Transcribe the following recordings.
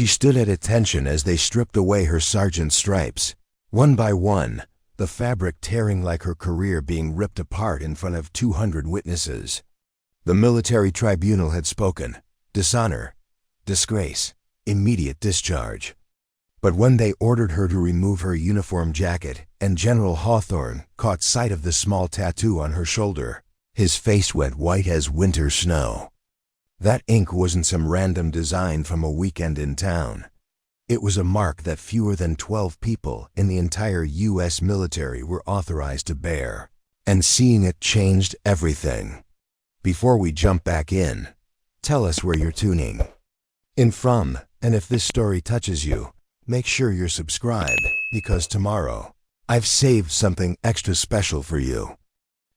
She stood at attention as they stripped away her sergeant's stripes. One by one, the fabric tearing like her career being ripped apart in front of 200 witnesses. The military tribunal had spoken. Dishonor, disgrace, immediate discharge. But when they ordered her to remove her uniform jacket and General Hawthorne caught sight of the small tattoo on her shoulder, his face went white as winter snow. That ink wasn't some random design from a weekend in town. It was a mark that fewer than 12 people in the entire U.S. military were authorized to bear. And seeing it changed everything. Before we jump back in, tell us where you're tuning in from, and if this story touches you, make sure you're subscribed, because tomorrow, I've saved something extra special for you.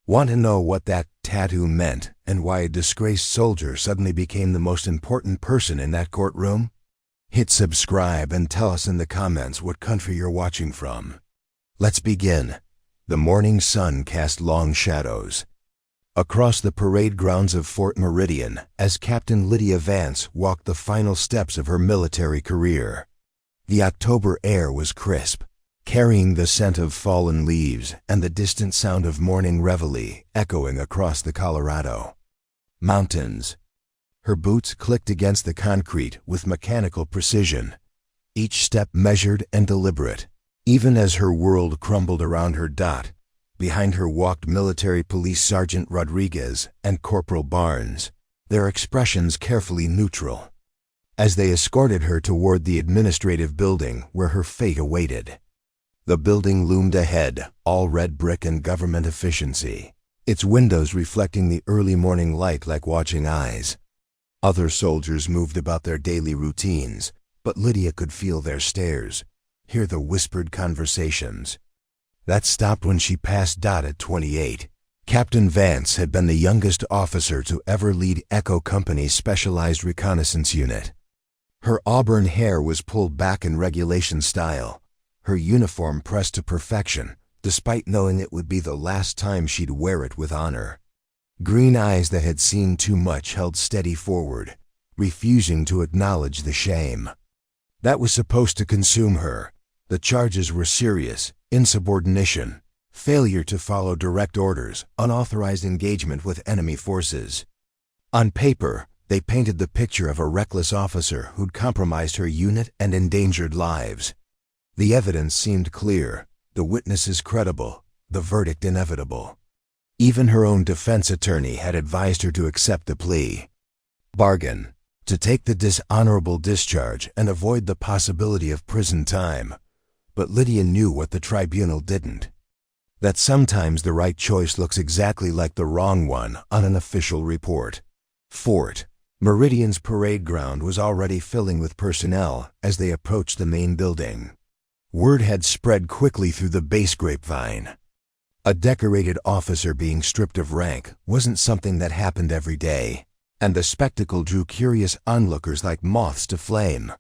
Want to know what that tattoo meant and why a disgraced soldier suddenly became the most important person in that courtroom? Hit subscribe and tell us in the comments what country you're watching from. Let's begin. The morning sun cast long shadows across the parade grounds of Fort Meridian as Captain Lydia Vance walked the final steps of her military career. The October air was crisp, carrying the scent of fallen leaves and the distant sound of morning reveille echoing across the Colorado mountains. Her boots clicked against the concrete with mechanical precision, each step measured and deliberate. Even as her world crumbled around her, behind her walked Military Police Sergeant Rodriguez and Corporal Barnes, their expressions carefully neutral, as they escorted her toward the administrative building where her fate awaited. The building loomed ahead, all red brick and government efficiency, its windows reflecting the early morning light like watching eyes. Other soldiers moved about their daily routines, but Lydia could feel their stares, hear the whispered conversations. That stopped when she passed at 28. Captain Vance had been the youngest officer to ever lead Echo Company's specialized reconnaissance unit. Her auburn hair was pulled back in regulation style, her uniform pressed to perfection, despite knowing it would be the last time she'd wear it with honor. Green eyes that had seen too much held steady forward, refusing to acknowledge the shame that was supposed to consume her. The charges were serious: insubordination, failure to follow direct orders, unauthorized engagement with enemy forces. On paper, they painted the picture of a reckless officer who'd compromised her unit and endangered lives. The evidence seemed clear, the witnesses credible, the verdict inevitable. Even her own defense attorney had advised her to accept the plea bargain, to take the dishonorable discharge and avoid the possibility of prison time. But Lydia knew what the tribunal didn't: that sometimes the right choice looks exactly like the wrong one on an official report. Fort Meridian's parade ground was already filling with personnel as they approached the main building. Word had spread quickly through the base grapevine. A decorated officer being stripped of rank wasn't something that happened every day, and the spectacle drew curious onlookers like moths to flame.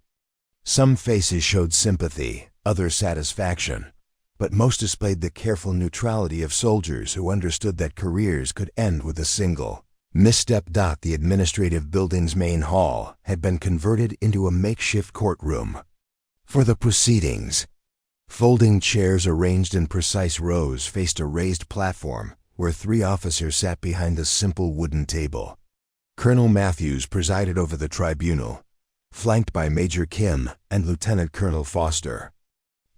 Some faces showed sympathy, others satisfaction, but most displayed the careful neutrality of soldiers who understood that careers could end with a single misstep. The administrative building's main hall had been converted into a makeshift courtroom for the proceedings. Folding chairs arranged in precise rows faced a raised platform where 3 officers sat behind a simple wooden table. Colonel Matthews presided over the tribunal, flanked by Major Kim and Lieutenant Colonel Foster.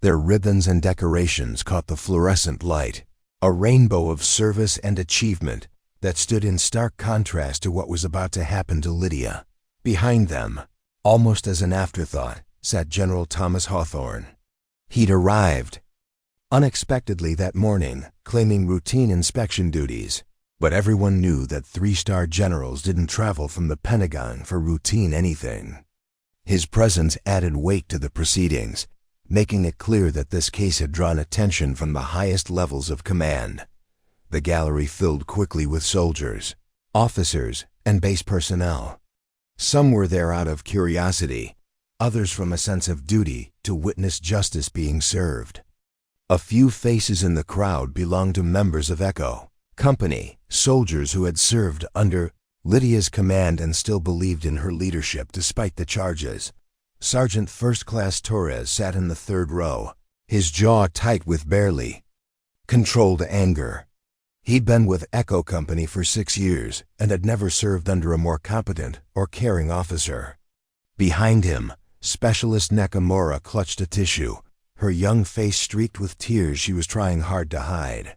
Their ribbons and decorations caught the fluorescent light, a rainbow of service and achievement that stood in stark contrast to what was about to happen to Lydia. Behind them, almost as an afterthought, sat General Thomas Hawthorne. He'd arrived unexpectedly that morning, claiming routine inspection duties, but everyone knew that 3-star generals didn't travel from the Pentagon for routine anything. His presence added weight to the proceedings, making it clear that this case had drawn attention from the highest levels of command. The gallery filled quickly with soldiers, officers, and base personnel. Some were there out of curiosity, others from a sense of duty to witness justice being served. A few faces in the crowd belonged to members of Echo Company, soldiers who had served under Lydia's command and still believed in her leadership despite the charges. Sergeant First Class Torres sat in the third row, his jaw tight with barely controlled anger. He'd been with Echo Company for 6 years and had never served under a more competent or caring officer. Behind him, Specialist Nakamura clutched a tissue, her young face streaked with tears she was trying hard to hide.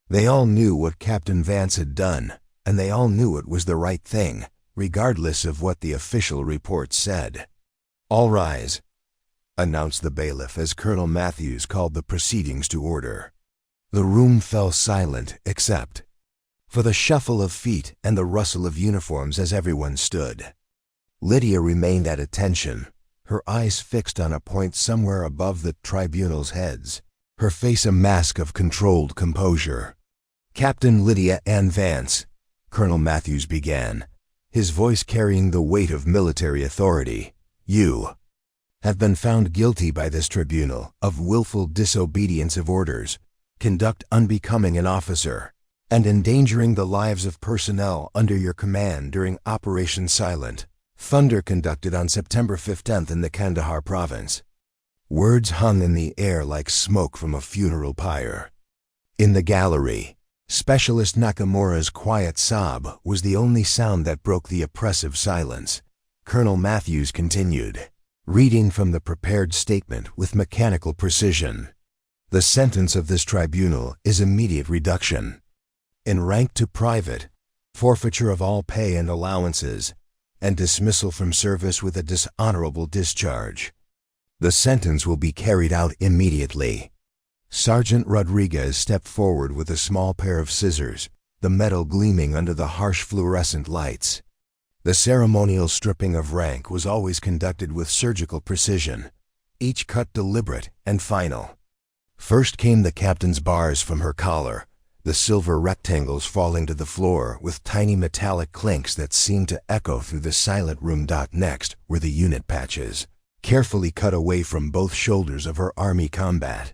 They all knew what Captain Vance had done, and they all knew it was the right thing, regardless of what the official report said. "All rise," announced the bailiff as Colonel Matthews called the proceedings to order. The room fell silent except for the shuffle of feet and the rustle of uniforms as everyone stood. Lydia remained at attention, her eyes fixed on a point somewhere above the tribunal's heads, her face a mask of controlled composure. "Captain Lydia Vance," Colonel Matthews began, his voice carrying the weight of military authority, "you have been found guilty by this tribunal of willful disobedience of orders, conduct unbecoming an officer, and endangering the lives of personnel under your command during Operation Silent Thunder conducted on September 15th in the Kandahar province." Words hung in the air like smoke from a funeral pyre. In the gallery, Specialist Nakamura's quiet sob was the only sound that broke the oppressive silence. Colonel Matthews continued, reading from the prepared statement with mechanical precision. "The sentence of this tribunal is immediate reduction in rank to private, forfeiture of all pay and allowances, and dismissal from service with a dishonorable discharge. The sentence will be carried out immediately." Sergeant Rodriguez stepped forward with a small pair of scissors, the metal gleaming under the harsh fluorescent lights. The ceremonial stripping of rank was always conducted with surgical precision, each cut deliberate and final. First came the captain's bars from her collar, the silver rectangles falling to the floor with tiny metallic clinks that seemed to echo through the silent room. Next were the unit patches, carefully cut away from both shoulders of her Army combat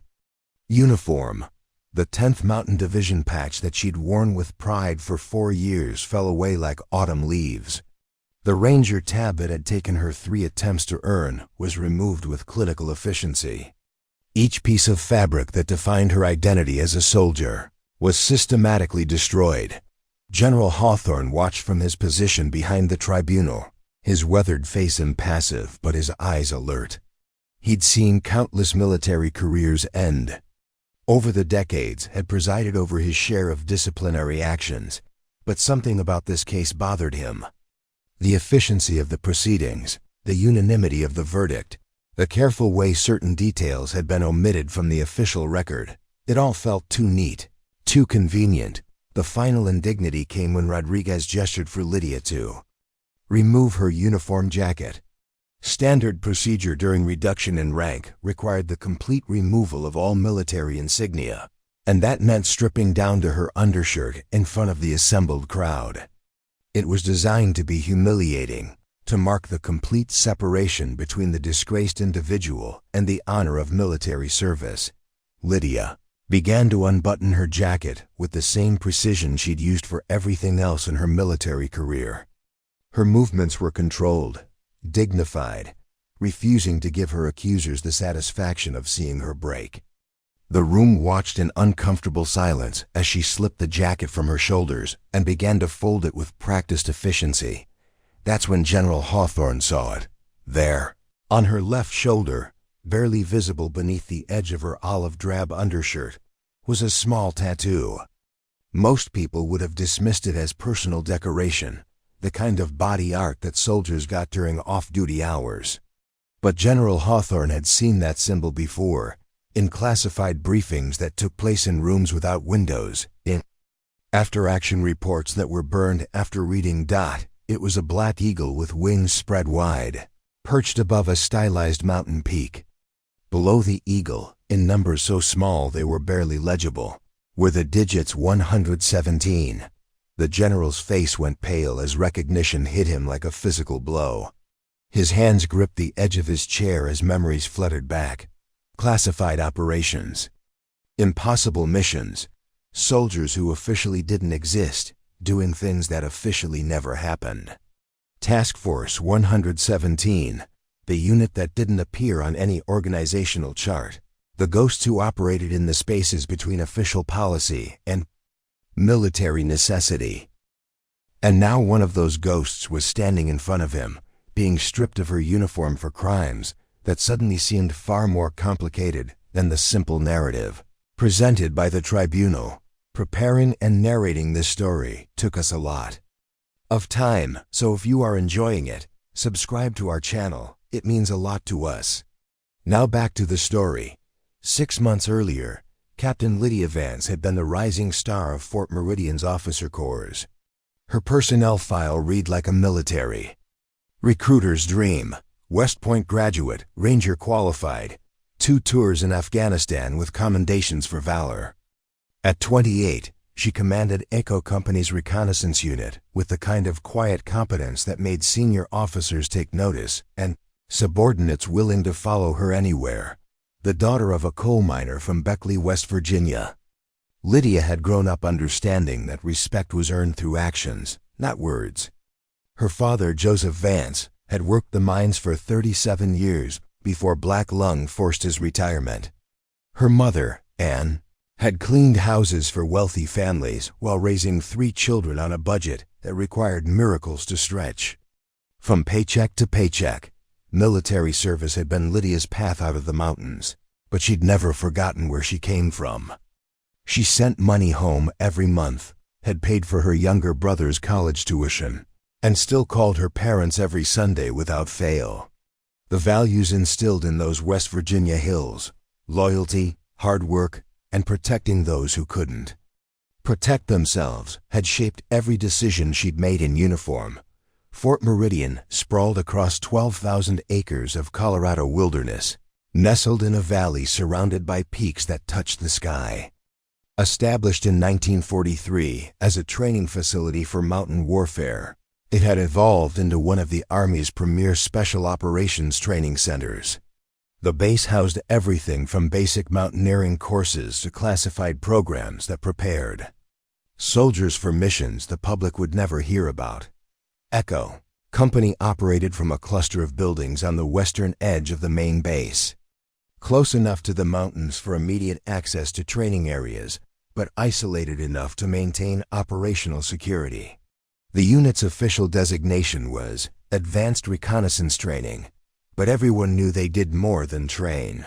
uniform. The 10th Mountain Division patch that she'd worn with pride for 4 years fell away like autumn leaves. The Ranger tab that had taken her 3 attempts to earn was removed with clinical efficiency. Each piece of fabric that defined her identity as a soldier was systematically destroyed. General Hawthorne watched from his position behind the tribunal, his weathered face impassive but his eyes alert. He'd seen countless military careers end. Over the decades, had presided over his share of disciplinary actions, but something about this case bothered him. The efficiency of the proceedings, the unanimity of the verdict, the careful way certain details had been omitted from the official record. It all felt too neat, too convenient. The final indignity came when Rodriguez gestured for Lydia to remove her uniform jacket. Standard procedure during reduction in rank required the complete removal of all military insignia, and that meant stripping down to her undershirt in front of the assembled crowd. It was designed to be humiliating, to mark the complete separation between the disgraced individual and the honor of military service. Lydia began to unbutton her jacket with the same precision she'd used for everything else in her military career. Her movements were controlled, dignified, refusing to give her accusers the satisfaction of seeing her break. The room watched in uncomfortable silence as she slipped the jacket from her shoulders and began to fold it with practiced efficiency. That's when General Hawthorne saw it. There, on her left shoulder, barely visible beneath the edge of her olive-drab undershirt, was a small tattoo. Most people would have dismissed it as personal decoration, the kind of body art that soldiers got during off-duty hours. But General Hawthorne had seen that symbol before, in classified briefings that took place in rooms without windows, in after-action reports that were burned after reading. It was a black eagle with wings spread wide, perched above a stylized mountain peak. Below the eagle, in numbers so small they were barely legible, were the digits 117. The general's face went pale as recognition hit him like a physical blow. His hands gripped the edge of his chair as memories fluttered back. Classified operations. Impossible missions. Soldiers who officially didn't exist, doing things that officially never happened. Task Force 117. the unit that didn't appear on any organizational chart, the ghosts who operated in the spaces between official policy and military necessity. And now one of those ghosts was standing in front of him, being stripped of her uniform for crimes that suddenly seemed far more complicated than the simple narrative presented by the tribunal. Preparing and narrating this story took us a lot of time, so if you are enjoying it, subscribe to our channel. It means a lot to us. Now back to the story. 6 months earlier, Captain Lydia Vance had been the rising star of Fort Meridian's officer corps. Her personnel file read like a military recruiter's dream: West Point graduate, Ranger qualified, 2 tours in Afghanistan with commendations for valor. At 28, she commanded Echo Company's reconnaissance unit with the kind of quiet competence that made senior officers take notice and subordinates willing to follow her anywhere. The daughter of a coal miner from Beckley, West Virginia, Lydia had grown up understanding that respect was earned through actions, not words. Her father, Joseph Vance, had worked the mines for 37 years before black lung forced his retirement. Her mother, Anne, had cleaned houses for wealthy families while raising 3 children on a budget that required miracles to stretch. From paycheck to paycheck, military service had been Lydia's path out of the mountains, but she'd never forgotten where she came from. She sent money home every month, had paid for her younger brother's college tuition, and still called her parents every Sunday without fail. The values instilled in those West Virginia hills: loyalty, hard work, and protecting those who couldn't protect themselves, had shaped every decision she'd made in uniform. Fort Meridian sprawled across 12,000 acres of Colorado wilderness, nestled in a valley surrounded by peaks that touched the sky. Established in 1943 as a training facility for mountain warfare, it had evolved into one of the Army's premier special operations training centers. The base housed everything from basic mountaineering courses to classified programs that prepared soldiers for missions the public would never hear about. Echo Company operated from a cluster of buildings on the western edge of the main base, close enough to the mountains for immediate access to training areas, but isolated enough to maintain operational security. The unit's official designation was Advanced Reconnaissance Training, but everyone knew they did more than train.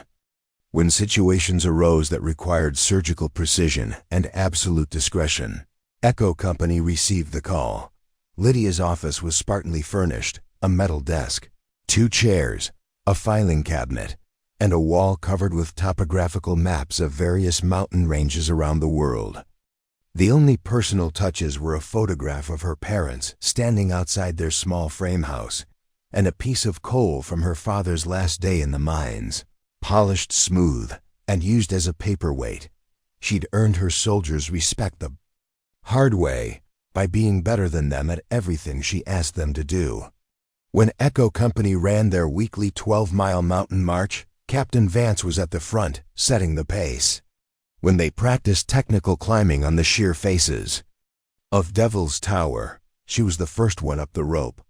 When situations arose that required surgical precision and absolute discretion, Echo Company received the call. Lydia's office was spartanly furnished: a metal desk, 2 chairs, a filing cabinet, and a wall covered with topographical maps of various mountain ranges around the world. The only personal touches were a photograph of her parents standing outside their small frame house, and a piece of coal from her father's last day in the mines, polished smooth and used as a paperweight. She'd earned her soldiers' respect the hard way, by being better than them at everything she asked them to do. When Echo Company ran their weekly 12-mile mountain march, Captain Vance was at the front, setting the pace. When they practiced technical climbing on the sheer faces of Devil's Tower, she was the first one up the rope.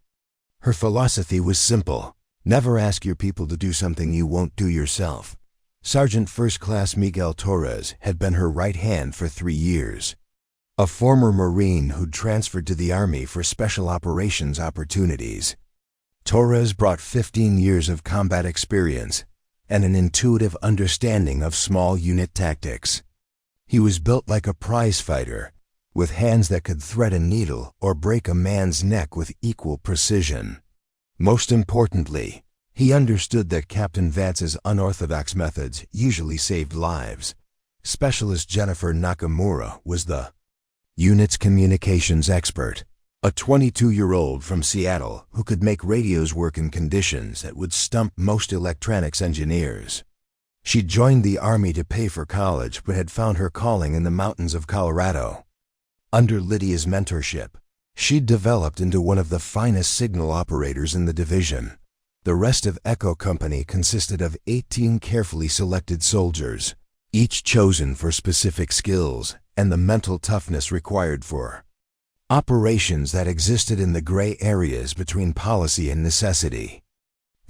Her philosophy was simple: never ask your people to do something you won't do yourself. Sergeant First Class Miguel Torres had been her right hand for 3 years, a former Marine who'd transferred to the Army for special operations opportunities. Torres brought 15 years of combat experience and an intuitive understanding of small unit tactics. He was built like a prize fighter, with hands that could thread a needle or break a man's neck with equal precision. Most importantly, he understood that Captain Vance's unorthodox methods usually saved lives. Specialist Jennifer Nakamura was the unit's communications expert, a 22-year-old from Seattle who could make radios work in conditions that would stump most electronics engineers. She'd joined the Army to pay for college but had found her calling in the mountains of Colorado. Under Lydia's mentorship, she'd developed into one of the finest signal operators in the division. The rest of Echo Company consisted of 18 carefully selected soldiers, each chosen for specific skills and the mental toughness required for operations that existed in the gray areas between policy and necessity.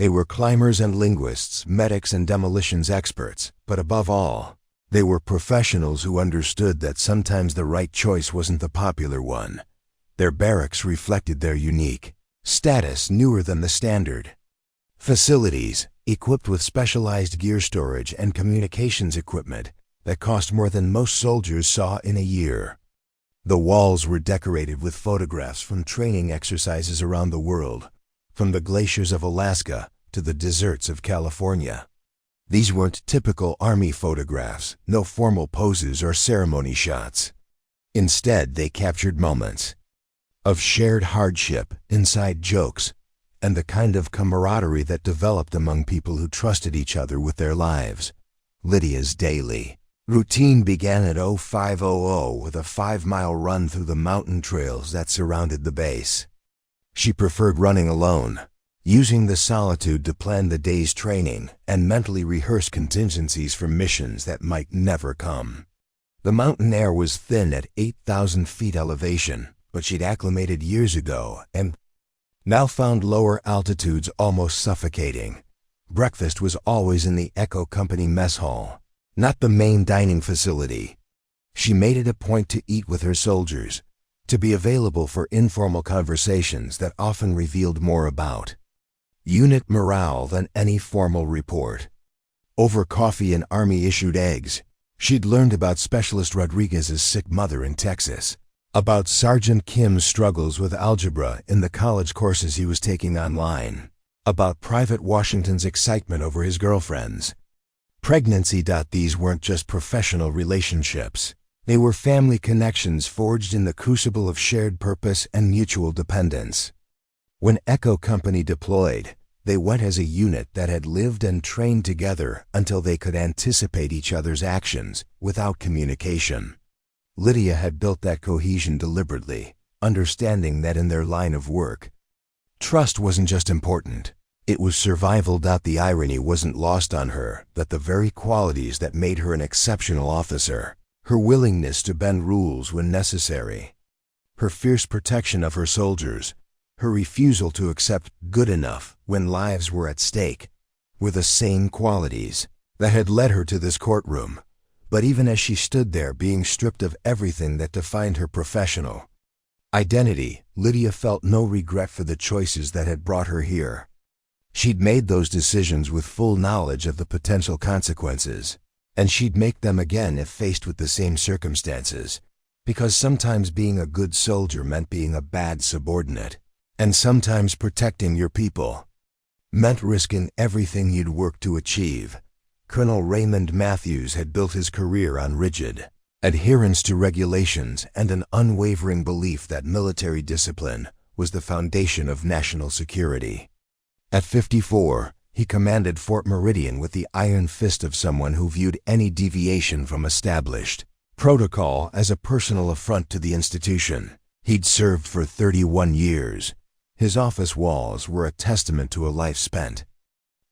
They were climbers and linguists, medics and demolitions experts, but above all, they were professionals who understood that sometimes the right choice wasn't the popular one. Their barracks reflected their unique status, newer than the standard. Facilities, equipped with specialized gear storage and communications equipment that cost more than most soldiers saw in a year. The walls were decorated with photographs from training exercises around the world, from the glaciers of Alaska to the deserts of California. These weren't typical army photographs, no formal poses or ceremony shots. Instead, they captured moments of shared hardship, inside jokes, and the kind of camaraderie that developed among people who trusted each other with their lives. Lydia's daily routine began at 0500 with a 5-mile run through the mountain trails that surrounded the base. She preferred running alone, using the solitude to plan the day's training and mentally rehearse contingencies for missions that might never come. The mountain air was thin at 8,000 feet elevation, but she'd acclimated years ago and now found lower altitudes almost suffocating. Breakfast was always in the Echo Company mess hall, not the main dining facility. She made it a point to eat with her soldiers, to be available for informal conversations that often revealed more about unit morale than any formal report. Over coffee and Army-issued eggs, she'd learned about Specialist Rodriguez's sick mother in Texas, about Sergeant Kim's struggles with algebra in the college courses he was taking online, about Private Washington's excitement over his girlfriends. Pregnancy. These weren't just professional relationships. They were family connections forged in the crucible of shared purpose and mutual dependence. When Echo Company deployed, they went as a unit that had lived and trained together until they could anticipate each other's actions without communication. Lydia had built that cohesion deliberately, understanding that in their line of work, trust wasn't just important, it was survival. The irony wasn't lost on her that the very qualities that made her an exceptional officer, her willingness to bend rules when necessary, her fierce protection of her soldiers, her refusal to accept good enough when lives were at stake, were the same qualities that had led her to this courtroom. But even as she stood there being stripped of everything that defined her professional identity, Lydia felt no regret for the choices that had brought her here. She'd made those decisions with full knowledge of the potential consequences, and she'd make them again if faced with the same circumstances, because sometimes being a good soldier meant being a bad subordinate, and sometimes protecting your people meant risking everything you'd worked to achieve. Colonel Raymond Matthews had built his career on rigid adherence to regulations and an unwavering belief that military discipline was the foundation of national security. At 54, he commanded Fort Meridian with the iron fist of someone who viewed any deviation from established protocol as a personal affront to the institution. He'd served for 31 years. His office walls were a testament to a life spent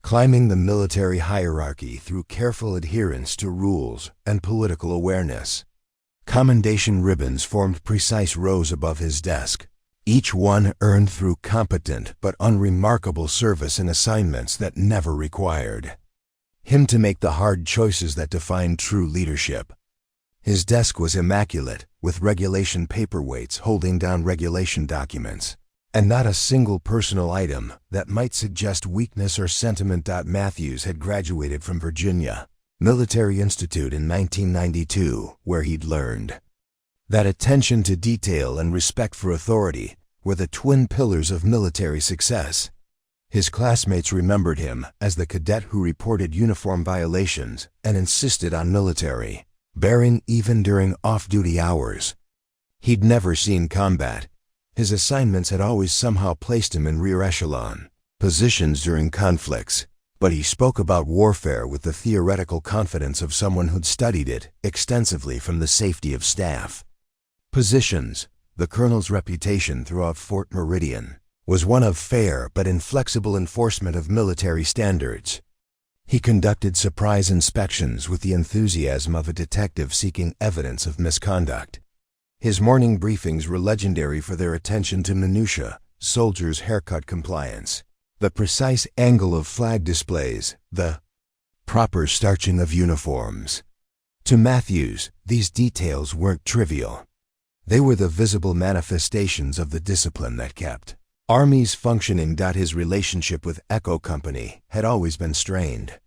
climbing the military hierarchy through careful adherence to rules and political awareness. Commendation ribbons formed precise rows above his desk, each one earned through competent but unremarkable service in assignments that never required him to make the hard choices that defined true leadership. His desk was immaculate, with regulation paperweights holding down regulation documents, and not a single personal item that might suggest weakness or sentiment. Matthews had graduated from Virginia Military Institute in 1992, where he'd learned that attention to detail and respect for authority were the twin pillars of military success. His classmates remembered him as the cadet who reported uniform violations and insisted on military bearing even during off-duty hours. He'd never seen combat. His assignments had always somehow placed him in rear echelon positions during conflicts, but he spoke about warfare with the theoretical confidence of someone who'd studied it extensively from the safety of staff positions. The colonel's reputation throughout Fort Meridian was one of fair but inflexible enforcement of military standards. He conducted surprise inspections with the enthusiasm of a detective seeking evidence of misconduct. His morning briefings were legendary for their attention to minutiae, soldiers' haircut compliance, The precise angle of flag displays, the proper starching of uniforms. To Matthews, these details weren't trivial. They were the visible manifestations of the discipline that kept armies functioning. His relationship with Echo Company had always been strained.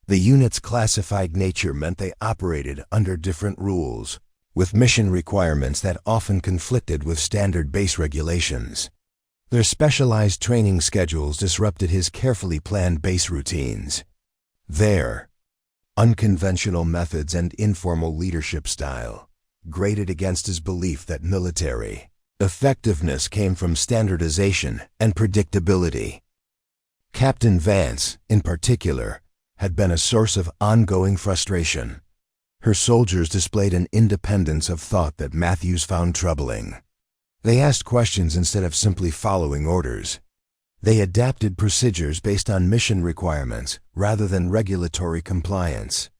The unit's classified nature meant they operated under different rules, with mission requirements that often conflicted with standard base regulations. Their specialized training schedules disrupted his carefully planned base routines. Their unconventional methods and informal leadership style grated against his belief that military effectiveness came from standardization and predictability. Captain Vance, in particular, had been a source of ongoing frustration. Her soldiers displayed an independence of thought that Matthews found troubling. They asked questions instead of simply following orders. They adapted procedures based on mission requirements rather than regulatory compliance.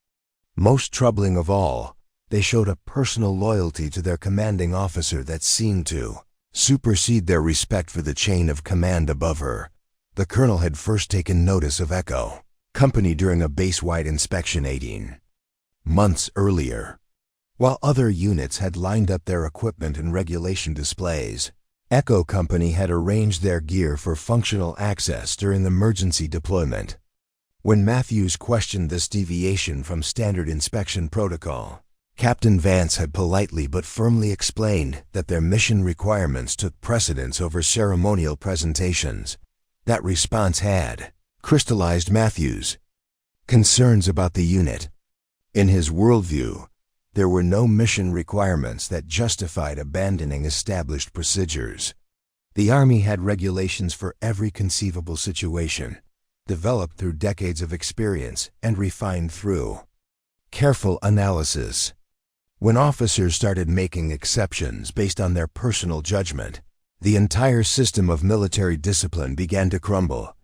Most troubling of all, they showed a personal loyalty to their commanding officer that seemed to supersede their respect for the chain of command above her. The colonel had first taken notice of Echo Company during a base-wide inspection 18 months earlier. While other units had lined up their equipment and regulation displays, Echo Company had arranged their gear for functional access during emergency deployment. When Matthews questioned this deviation from standard inspection protocol, Captain Vance had politely but firmly explained that their mission requirements took precedence over ceremonial presentations. That response had crystallized Matthews' concerns about the unit. In his worldview, there were no mission requirements that justified abandoning established procedures. The Army had regulations for every conceivable situation, developed through decades of experience and refined through careful analysis. When officers started making exceptions based on their personal judgment, the entire system of military discipline began to crumble.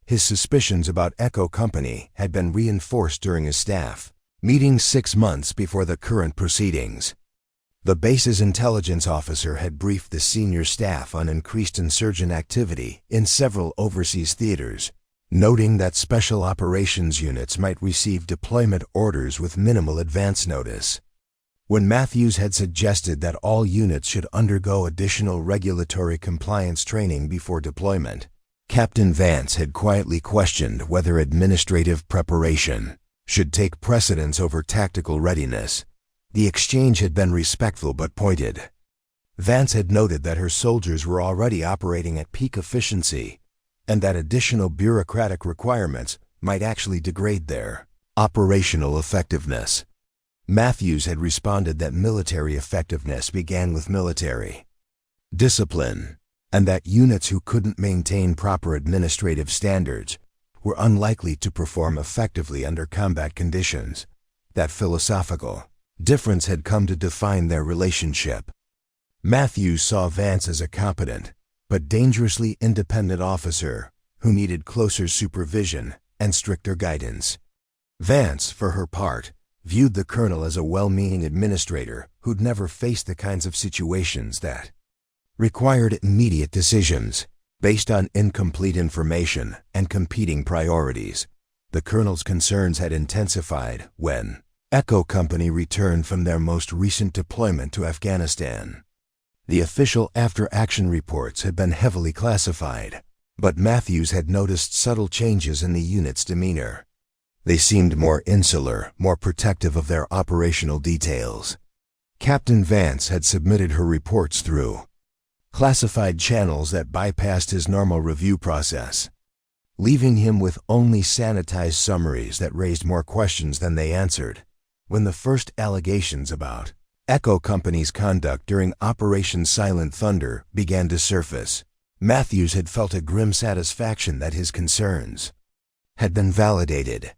His suspicions about Echo Company had been reinforced during his staff meeting 6 months before the current proceedings. The base's intelligence officer had briefed the senior staff on increased insurgent activity in several overseas theaters, noting that special operations units might receive deployment orders with minimal advance notice. When Matthews had suggested that all units should undergo additional regulatory compliance training before deployment, Captain Vance had quietly questioned whether administrative preparation should take precedence over tactical readiness. The exchange had been respectful but pointed. Vance had noted that her soldiers were already operating at peak efficiency, and that additional bureaucratic requirements might actually degrade their operational effectiveness. Matthews had responded that military effectiveness began with military discipline, and that units who couldn't maintain proper administrative standards were unlikely to perform effectively under combat conditions. That philosophical difference had come to define their relationship. Matthews saw Vance as a competent but dangerously independent officer who needed closer supervision and stricter guidance. Vance, for her part, viewed the colonel as a well-meaning administrator who'd never faced the kinds of situations that required immediate decisions based on incomplete information and competing priorities. The colonel's concerns had intensified when Echo Company returned from their most recent deployment to Afghanistan. The official after-action reports had been heavily classified, but Matthews had noticed subtle changes in the unit's demeanor. They seemed more insular, more protective of their operational details. Captain Vance had submitted her reports through classified channels that bypassed his normal review process, leaving him with only sanitized summaries that raised more questions than they answered. When the first allegations about Echo Company's conduct during Operation Silent Thunder began to surface, Matthews had felt a grim satisfaction that his concerns had been validated.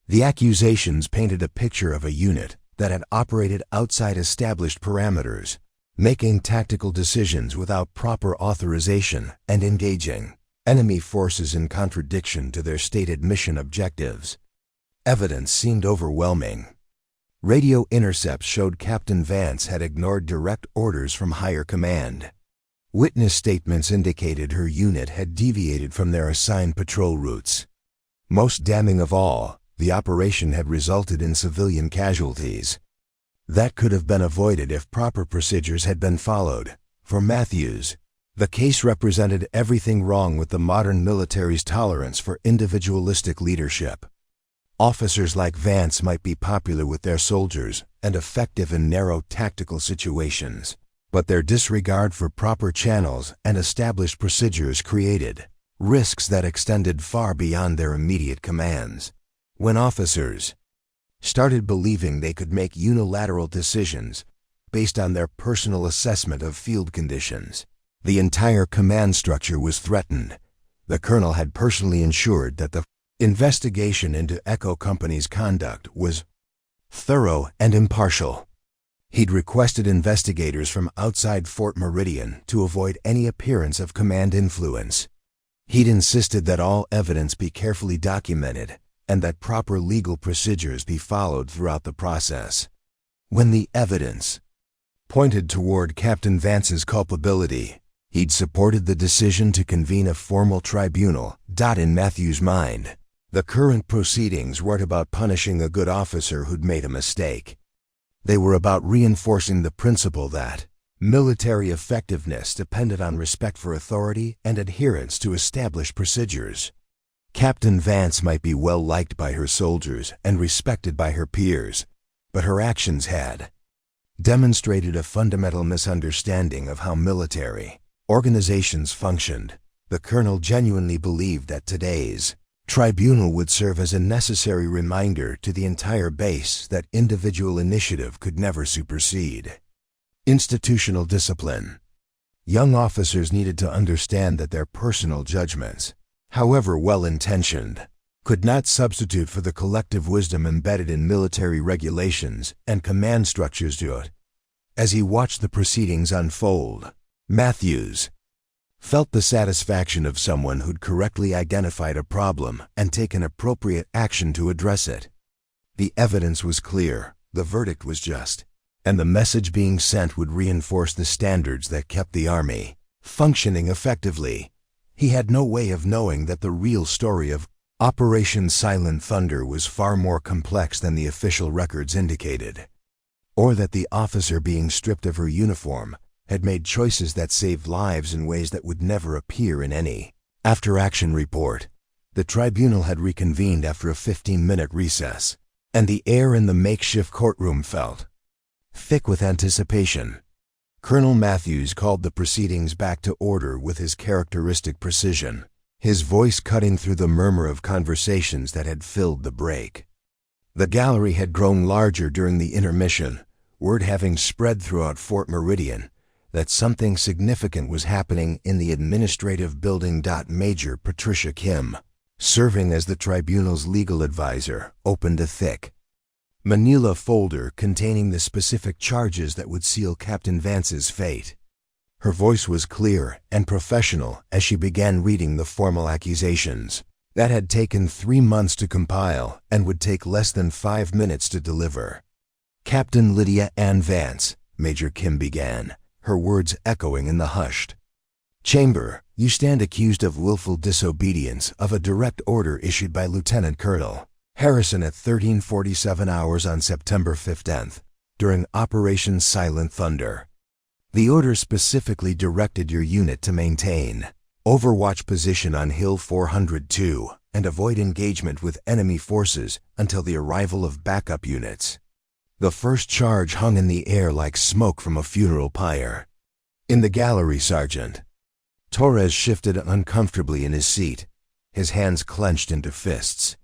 The accusations painted a picture of a unit that had operated outside established parameters, making tactical decisions without proper authorization and engaging enemy forces in contradiction to their stated mission objectives. Evidence seemed overwhelming. Radio intercepts showed Captain Vance had ignored direct orders from higher command. Witness statements indicated her unit had deviated from their assigned patrol routes. Most damning of all, the operation had resulted in civilian casualties. That could have been avoided if proper procedures had been followed. For Matthews, the case represented everything wrong with the modern military's tolerance for individualistic leadership. Officers like Vance might be popular with their soldiers and effective in narrow tactical situations, but their disregard for proper channels and established procedures created risks that extended far beyond their immediate commands. When officers started believing they could make unilateral decisions based on their personal assessment of field conditions, the entire command structure was threatened. The colonel had personally ensured that the investigation into Echo Company's conduct was thorough and impartial. He'd requested investigators from outside Fort Meridian to avoid any appearance of command influence. He'd insisted that all evidence be carefully documented and that proper legal procedures be followed throughout the process. When the evidence pointed toward Captain Vance's culpability, he'd supported the decision to convene a formal tribunal. In Matthews' mind, the current proceedings weren't about punishing a good officer who'd made a mistake. They were about reinforcing the principle that military effectiveness depended on respect for authority and adherence to established procedures. Captain Vance might be well liked by her soldiers and respected by her peers, but her actions had demonstrated a fundamental misunderstanding of how military organizations functioned. The colonel genuinely believed that today's tribunal would serve as a necessary reminder to the entire base that individual initiative could never supersede institutional discipline. Young officers needed to understand that their personal judgments, however well-intentioned, could not substitute for the collective wisdom embedded in military regulations and command structures to it. As he watched the proceedings unfold, Matthews felt the satisfaction of someone who'd correctly identified a problem and taken appropriate action to address it. The evidence was clear, the verdict was just, and the message being sent would reinforce the standards that kept the Army functioning effectively. He had no way of knowing that the real story of Operation Silent Thunder was far more complex than the official records indicated, or that the officer being stripped of her uniform had made choices that saved lives in ways that would never appear in any after-action report. The tribunal had reconvened after a 15-minute recess, and the air in the makeshift courtroom felt thick with anticipation. Colonel Matthews called the proceedings back to order with his characteristic precision, his voice cutting through the murmur of conversations that had filled the break. The gallery had grown larger during the intermission, word having spread throughout Fort Meridian that something significant was happening in the administrative building. Major Patricia Kim, serving as the tribunal's legal advisor, opened a thick manila folder containing the specific charges that would seal Captain Vance's fate. Her voice was clear and professional as she began reading the formal accusations that had taken 3 months to compile and would take less than 5 minutes to deliver. Captain Lydia Vance, Major Kim began, her words echoing in the hushed chamber. You stand accused of willful disobedience of a direct order issued by Lieutenant Colonel Harrison at 13:47 hours on September 15th, during Operation Silent Thunder. The order specifically directed your unit to maintain overwatch position on Hill 402 and avoid engagement with enemy forces until the arrival of backup units. The first charge hung in the air like smoke from a funeral pyre. In the gallery, Sergeant Torres shifted uncomfortably in his seat, his hands clenched into fists.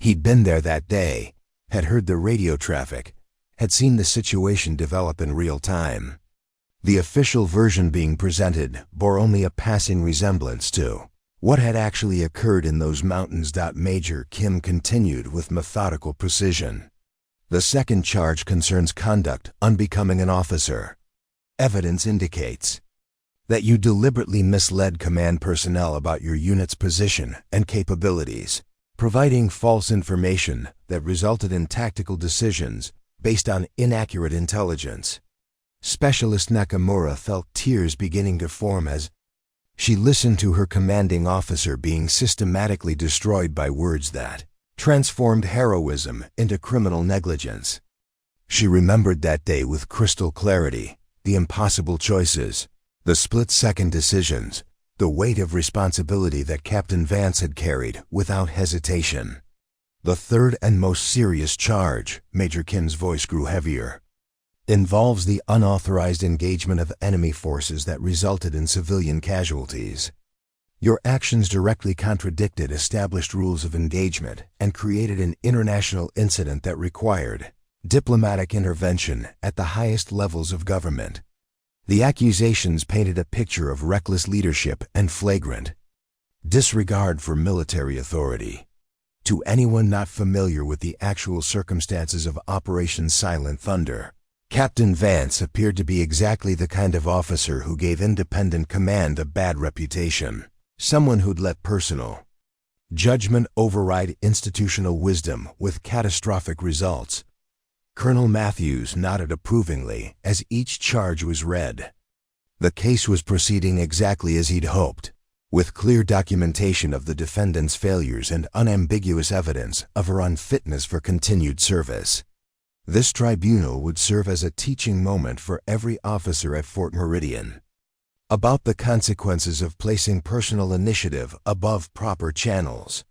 He'd been there that day, had heard the radio traffic, had seen the situation develop in real time. The official version being presented bore only a passing resemblance to what had actually occurred in those mountains. Major Kim continued with methodical precision. The second charge concerns conduct unbecoming an officer. Evidence indicates that you deliberately misled command personnel about your unit's position and capabilities, providing false information that resulted in tactical decisions based on inaccurate intelligence. Specialist Nakamura felt tears beginning to form as she listened to her commanding officer being systematically destroyed by words that transformed heroism into criminal negligence. She remembered that day with crystal clarity, the impossible choices, the split-second decisions, the weight of responsibility that Captain Vance had carried without hesitation. The third and most serious charge, Major Kim's voice grew heavier, involves the unauthorized engagement of enemy forces that resulted in civilian casualties. Your actions directly contradicted established rules of engagement and created an international incident that required diplomatic intervention at the highest levels of government. The accusations painted a picture of reckless leadership and flagrant disregard for military authority. To anyone not familiar with the actual circumstances of Operation Silent Thunder, Captain Vance appeared to be exactly the kind of officer who gave independent command a bad reputation. Someone who'd let personal judgment override institutional wisdom with catastrophic results. Colonel Matthews nodded approvingly as each charge was read. The case was proceeding exactly as he'd hoped, with clear documentation of the defendant's failures and unambiguous evidence of her unfitness for continued service. This tribunal would serve as a teaching moment for every officer at Fort Meridian about the consequences of placing personal initiative above proper channels.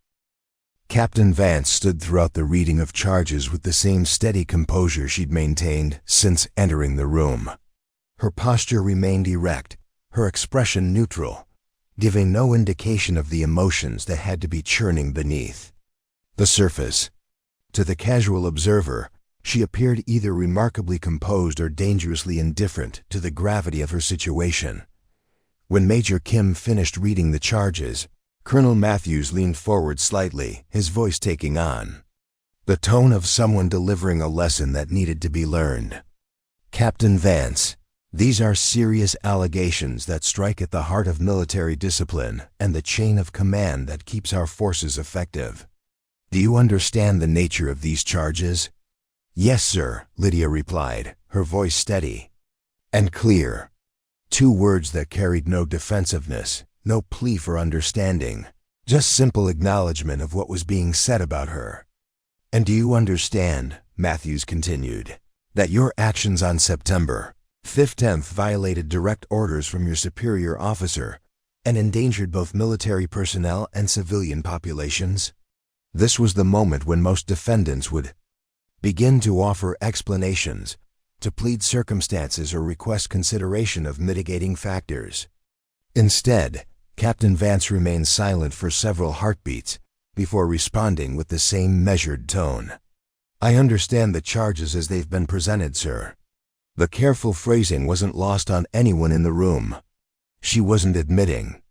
Captain Vance stood throughout the reading of charges with the same steady composure she'd maintained since entering the room. Her posture remained erect, her expression neutral, giving no indication of the emotions that had to be churning beneath the surface. To the casual observer, she appeared either remarkably composed or dangerously indifferent to the gravity of her situation. When Major Kim finished reading the charges, Colonel Matthews leaned forward slightly, his voice taking on the tone of someone delivering a lesson that needed to be learned. Captain Vance, these are serious allegations that strike at the heart of military discipline and the chain of command that keeps our forces effective. Do you understand the nature of these charges? Yes, sir, Lydia replied, her voice steady and clear. Two words that carried no defensiveness, no plea for understanding, just simple acknowledgement of what was being said about her. And do you understand, Matthews continued, that your actions on September 5th violated direct orders from your superior officer and endangered both military personnel and civilian populations? This was the moment when most defendants would begin to offer explanations, to plead circumstances or request consideration of mitigating factors. Instead, Captain Vance remained silent for several heartbeats before responding with the same measured tone. I understand the charges as they've been presented, sir. The careful phrasing wasn't lost on anyone in the room. She wasn't admitting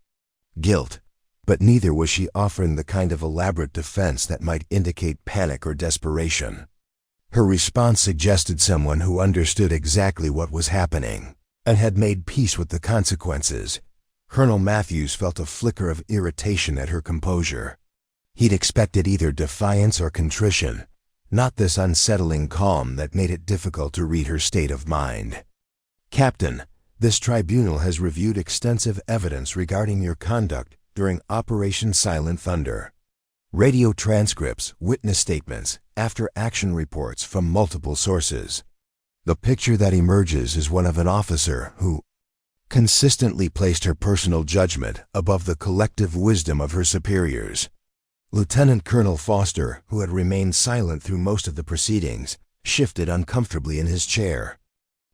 guilt, but neither was she offering the kind of elaborate defense that might indicate panic or desperation. Her response suggested someone who understood exactly what was happening and had made peace with the consequences. Colonel Matthews felt a flicker of irritation at her composure. He'd expected either defiance or contrition, not this unsettling calm that made it difficult to read her state of mind. Captain, this tribunal has reviewed extensive evidence regarding your conduct during Operation Silent Thunder. Radio transcripts, witness statements, after-action reports from multiple sources. The picture that emerges is one of an officer who consistently placed her personal judgment above the collective wisdom of her superiors. Lieutenant Colonel Foster, who had remained silent through most of the proceedings, shifted uncomfortably in his chair.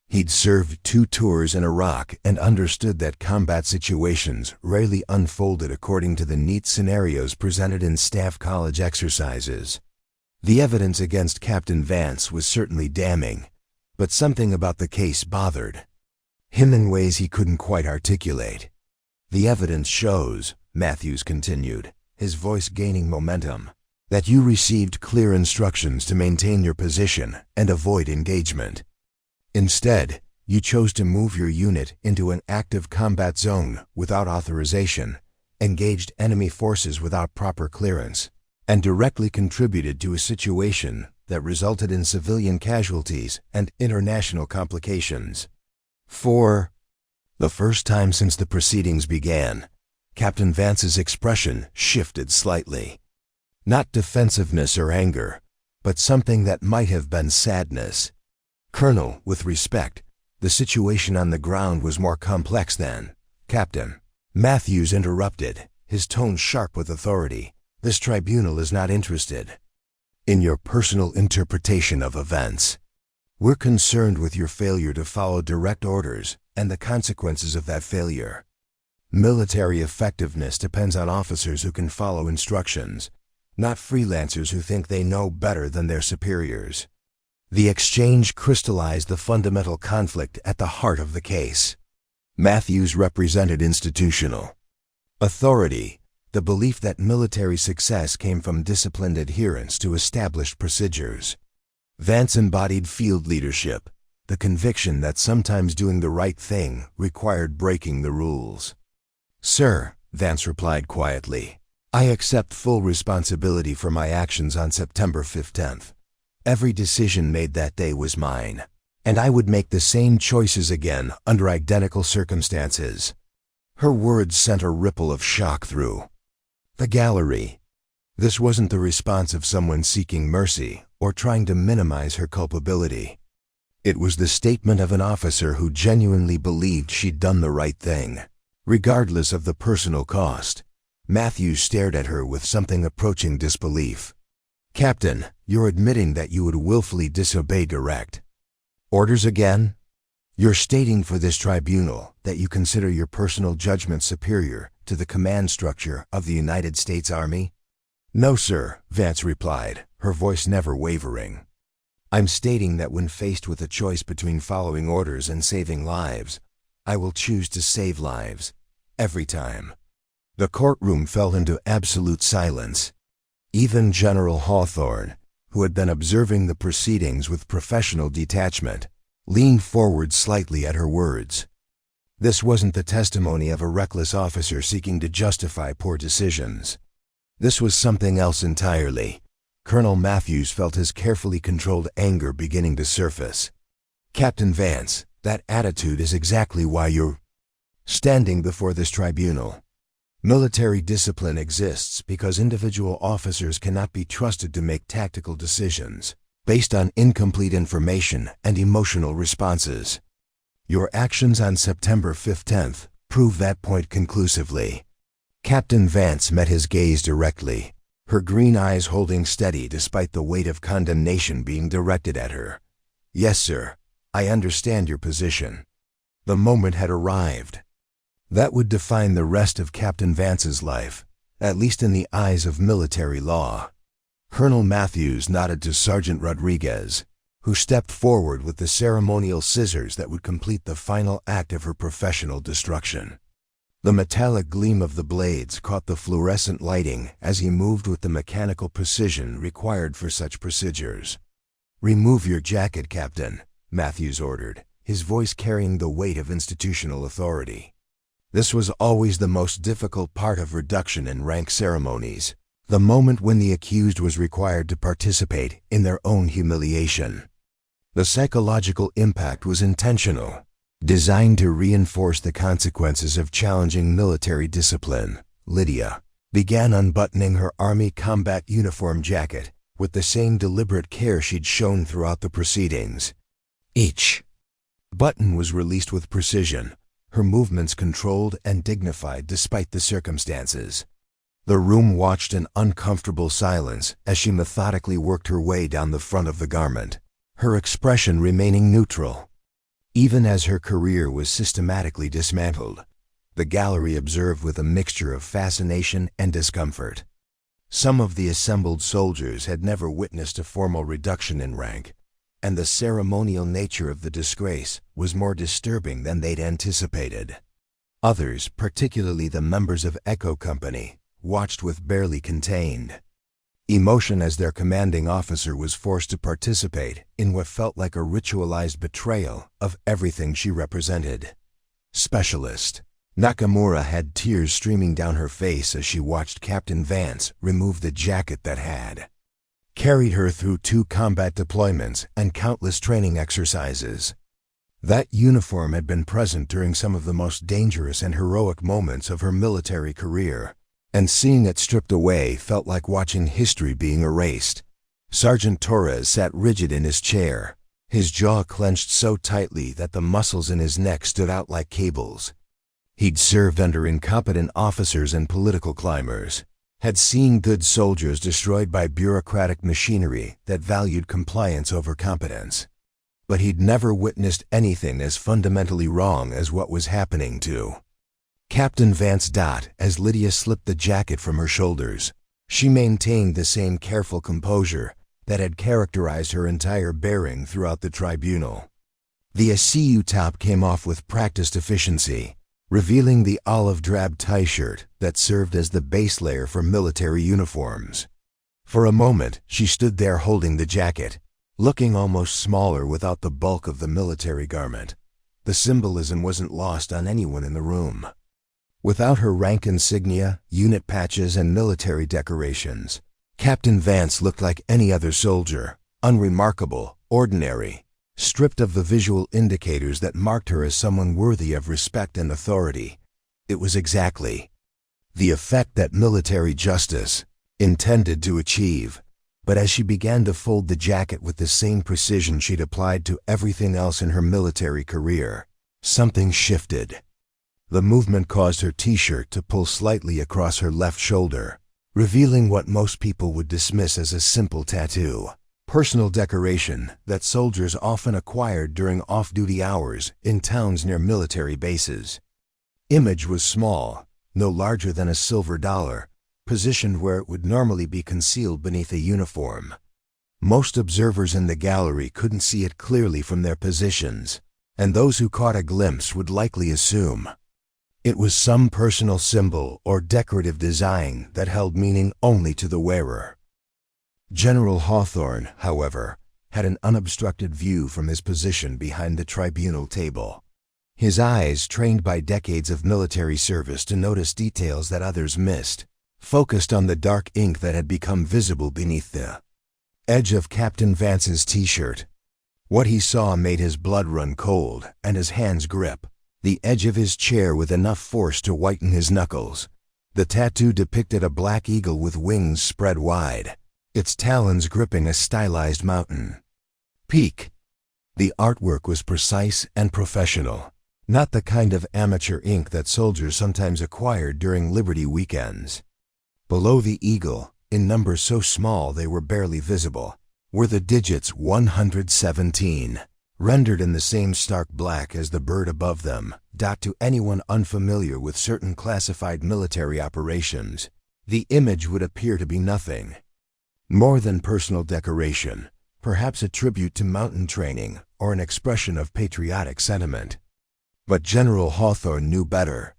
He'd served 2 tours in Iraq and understood that combat situations rarely unfolded according to the neat scenarios presented in Staff College exercises. The evidence against Captain Vance was certainly damning, but something about the case bothered him in ways he couldn't quite articulate. The evidence shows, Matthews continued, his voice gaining momentum, that you received clear instructions to maintain your position and avoid engagement. Instead, you chose to move your unit into an active combat zone without authorization, engaged enemy forces without proper clearance, and directly contributed to a situation that resulted in civilian casualties and international complications. For the first time since the proceedings began, Captain Vance's expression shifted slightly. Not defensiveness or anger, but something that might have been sadness. "Colonel, with respect, the situation on the ground was more complex than..." "Captain," Matthews interrupted, his tone sharp with authority, "this tribunal is not interested in your personal interpretation of events. We're concerned with your failure to follow direct orders and the consequences of that failure. Military effectiveness depends on officers who can follow instructions, not freelancers who think they know better than their superiors." The exchange crystallized the fundamental conflict at the heart of the case. Matthews represented institutional authority, the belief that military success came from disciplined adherence to established procedures. Vance embodied field leadership, the conviction that sometimes doing the right thing required breaking the rules. "Sir," Vance replied quietly, "I accept full responsibility for my actions on September 15th. Every decision made that day was mine, and I would make the same choices again under identical circumstances." Her words sent a ripple of shock through the gallery. This wasn't the response of someone seeking mercy or trying to minimize her culpability. It was the statement of an officer who genuinely believed she'd done the right thing, regardless of the personal cost. Matthews stared at her with something approaching disbelief. "Captain, you're admitting that you would willfully disobey direct orders again? You're stating for this tribunal that you consider your personal judgment superior to the command structure of the United States Army?" "No, sir," Vance replied, her voice never wavering. "I'm stating that when faced with a choice between following orders and saving lives, I will choose to save lives, every time." The courtroom fell into absolute silence. Even General Hawthorne, who had been observing the proceedings with professional detachment, leaned forward slightly at her words. This wasn't the testimony of a reckless officer seeking to justify poor decisions. This was something else entirely. Colonel Matthews felt his carefully controlled anger beginning to surface. "Captain Vance, that attitude is exactly why you're standing before this tribunal. Military discipline exists because individual officers cannot be trusted to make tactical decisions based on incomplete information and emotional responses. Your actions on September 15th prove that point conclusively." Captain Vance met his gaze directly, her green eyes holding steady despite the weight of condemnation being directed at her. "Yes, sir, I understand your position." The moment had arrived. That would define the rest of Captain Vance's life, at least in the eyes of military law. Colonel Matthews nodded to Sergeant Rodriguez, who stepped forward with the ceremonial scissors that would complete the final act of her professional destruction. The metallic gleam of the blades caught the fluorescent lighting as he moved with the mechanical precision required for such procedures. "Remove your jacket, Captain," Matthews ordered, his voice carrying the weight of institutional authority. This was always the most difficult part of reduction in rank ceremonies, the moment when the accused was required to participate in their own humiliation. The psychological impact was intentional, designed to reinforce the consequences of challenging military discipline. Lydia began unbuttoning her Army combat uniform jacket with the same deliberate care she'd shown throughout the proceedings. Each button was released with precision, her movements controlled and dignified despite the circumstances. The room watched in uncomfortable silence as she methodically worked her way down the front of the garment, her expression remaining neutral. Even as her career was systematically dismantled, the gallery observed with a mixture of fascination and discomfort. Some of the assembled soldiers had never witnessed a formal reduction in rank, and the ceremonial nature of the disgrace was more disturbing than they'd anticipated. Others, particularly the members of Echo Company, watched with barely contained emotion as their commanding officer was forced to participate in what felt like a ritualized betrayal of everything she represented. Specialist Nakamura had tears streaming down her face as she watched Captain Vance remove the jacket that had carried her through 2 combat deployments and countless training exercises. That uniform had been present during some of the most dangerous and heroic moments of her military career, and seeing it stripped away felt like watching history being erased. Sergeant Torres sat rigid in his chair, his jaw clenched so tightly that the muscles in his neck stood out like cables. He'd served under incompetent officers and political climbers, had seen good soldiers destroyed by bureaucratic machinery that valued compliance over competence. But he'd never witnessed anything as fundamentally wrong as what was happening to Captain Vance. As Lydia slipped the jacket from her shoulders, she maintained the same careful composure that had characterized her entire bearing throughout the tribunal. The SCU top came off with practiced efficiency, revealing the olive drab tie shirt that served as the base layer for military uniforms. For a moment, she stood there holding the jacket, looking almost smaller without the bulk of the military garment. The symbolism wasn't lost on anyone in the room. Without her rank insignia, unit patches, and military decorations, Captain Vance looked like any other soldier, unremarkable, ordinary, stripped of the visual indicators that marked her as someone worthy of respect and authority. It was exactly the effect that military justice intended to achieve. But as she began to fold the jacket with the same precision she'd applied to everything else in her military career, something shifted. The movement caused her t-shirt to pull slightly across her left shoulder, revealing what most people would dismiss as a simple tattoo. Personal decoration that soldiers often acquired during off-duty hours in towns near military bases. Image was small, no larger than a silver dollar, positioned where it would normally be concealed beneath a uniform. Most observers in the gallery couldn't see it clearly from their positions, and those who caught a glimpse would likely assume it was some personal symbol or decorative design that held meaning only to the wearer. General Hawthorne, however, had an unobstructed view from his position behind the tribunal table. His eyes, trained by decades of military service to notice details that others missed, focused on the dark ink that had become visible beneath the edge of Captain Vance's t-shirt. What he saw made his blood run cold and his hands grip the edge of his chair with enough force to whiten his knuckles. The tattoo depicted a black eagle with wings spread wide, its talons gripping a stylized mountain peak. The artwork was precise and professional, not the kind of amateur ink that soldiers sometimes acquired during Liberty weekends. Below the eagle, in numbers so small they were barely visible, were the digits 117, rendered in the same stark black as the bird above them. To anyone unfamiliar with certain classified military operations, the image would appear to be nothing more than personal decoration, perhaps a tribute to mountain training or an expression of patriotic sentiment. But General Hawthorne knew better.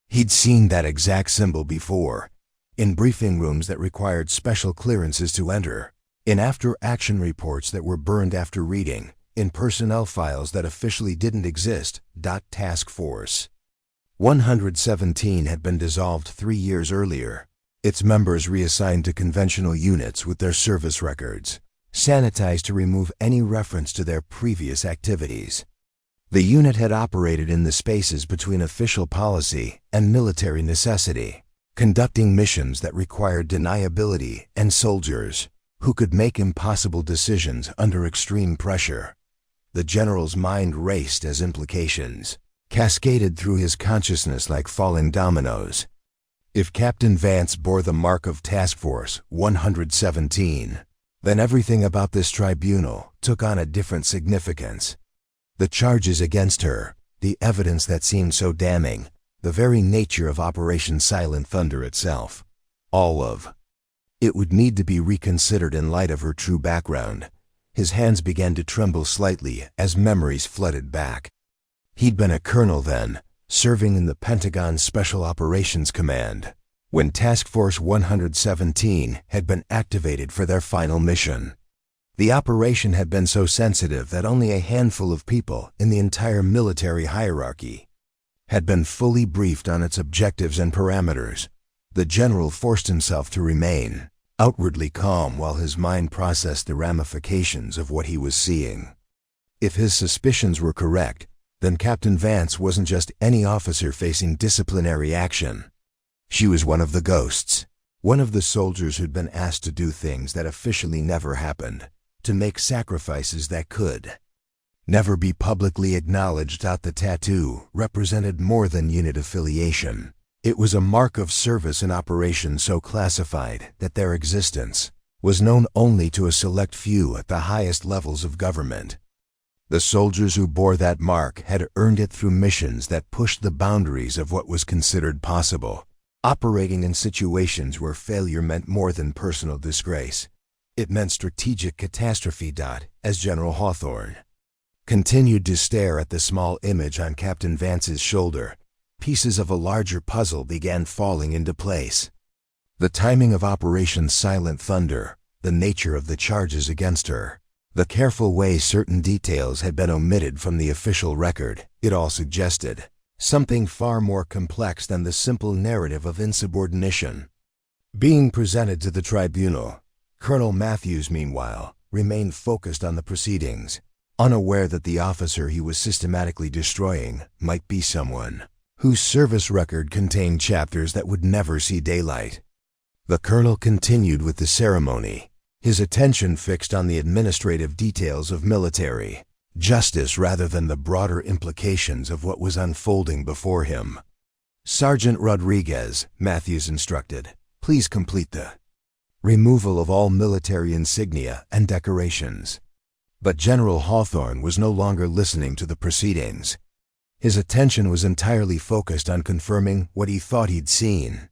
He'd seen that exact symbol before, in briefing rooms that required special clearances to enter, in after-action reports that were burned after reading, in personnel files that officially didn't exist. Task Force 117 had been dissolved 3 years earlier, its members reassigned to conventional units with their service records, sanitized to remove any reference to their previous activities. The unit had operated in the spaces between official policy and military necessity, conducting missions that required deniability and soldiers who could make impossible decisions under extreme pressure. The general's mind raced as implications cascaded through his consciousness like falling dominoes. If Captain Vance bore the mark of Task Force 117, then everything about this tribunal took on a different significance. The charges against her, the evidence that seemed so damning, the very nature of Operation Silent Thunder itself, all of it would need to be reconsidered in light of her true background. His hands began to tremble slightly as memories flooded back. He'd been a colonel then, serving in the Pentagon's Special Operations Command, when Task Force 117 had been activated for their final mission. The operation had been so sensitive that only a handful of people in the entire military hierarchy had been fully briefed on its objectives and parameters. The general forced himself to remain outwardly calm while his mind processed the ramifications of what he was seeing. If his suspicions were correct, then Captain Vance wasn't just any officer facing disciplinary action. She was one of the ghosts, one of the soldiers who'd been asked to do things that officially never happened, to make sacrifices that could never be publicly acknowledged. The tattoo represented more than unit affiliation. It was a mark of service in operations so classified that their existence was known only to a select few at the highest levels of government. The soldiers who bore that mark had earned it through missions that pushed the boundaries of what was considered possible, operating in situations where failure meant more than personal disgrace. It meant strategic catastrophe. As General Hawthorne continued to stare at the small image on Captain Vance's shoulder, pieces of a larger puzzle began falling into place. The timing of Operation Silent Thunder, the nature of the charges against her, the careful way certain details had been omitted from the official record, it all suggested something far more complex than the simple narrative of insubordination. Being presented to the tribunal, Colonel Matthews, meanwhile, remained focused on the proceedings, unaware that the officer he was systematically destroying might be someone whose service record contained chapters that would never see daylight. The colonel continued with the ceremony, his attention fixed on the administrative details of military justice rather than the broader implications of what was unfolding before him. "Sergeant Rodriguez," Matthews instructed, "please complete the removal of all military insignia and decorations." But General Hawthorne was no longer listening to the proceedings. His attention was entirely focused on confirming what he thought he'd seen,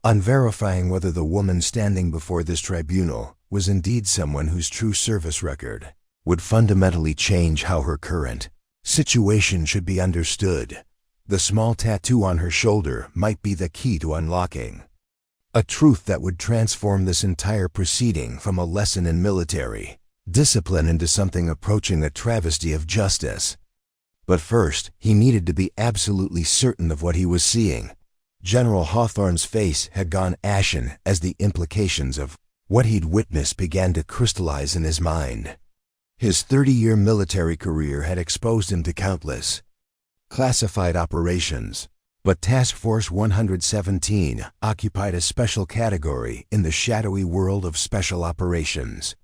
on verifying whether the woman standing before this tribunal was indeed someone whose true service record would fundamentally change how her current situation should be understood. The small tattoo on her shoulder might be the key to unlocking a truth that would transform this entire proceeding from a lesson in military discipline into something approaching a travesty of justice. But first, he needed to be absolutely certain of what he was seeing. General Hawthorne's face had gone ashen as the implications of what he'd witnessed began to crystallize in his mind. His 30-year military career had exposed him to countless classified operations, but Task Force 117 occupied a special category in the shadowy world of special operations.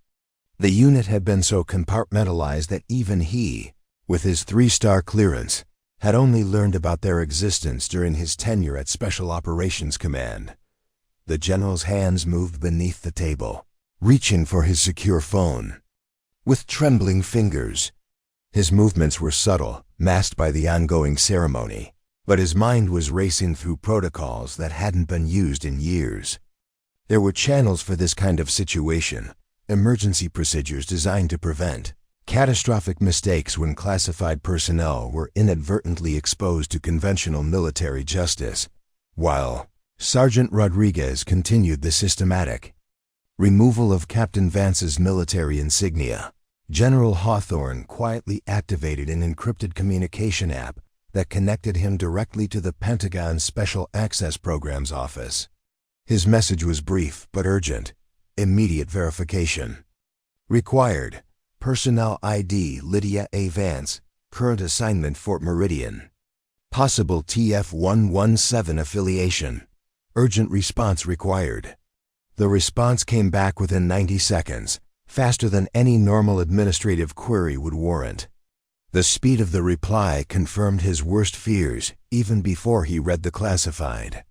The unit had been so compartmentalized that even he, with his 3-star clearance, had only learned about their existence during his tenure at Special Operations Command. The general's hands moved beneath the table, reaching for his secure phone. With trembling fingers, his movements were subtle, masked by the ongoing ceremony, but his mind was racing through protocols that hadn't been used in years. There were channels for this kind of situation, emergency procedures designed to prevent catastrophic mistakes when classified personnel were inadvertently exposed to conventional military justice, while Sergeant Rodriguez continued the systematic removal of Captain Vance's military insignia. General Hawthorne quietly activated an encrypted communication app that connected him directly to the Pentagon's Special Access Programs office. His message was brief but urgent. Immediate verification required. Personnel ID Lydia A. Vance, current assignment Fort Meridian. Possible TF-117 affiliation. Urgent response required. The response came back within 90 seconds, faster than any normal administrative query would warrant. The speed of the reply confirmed his worst fears even before he read the classified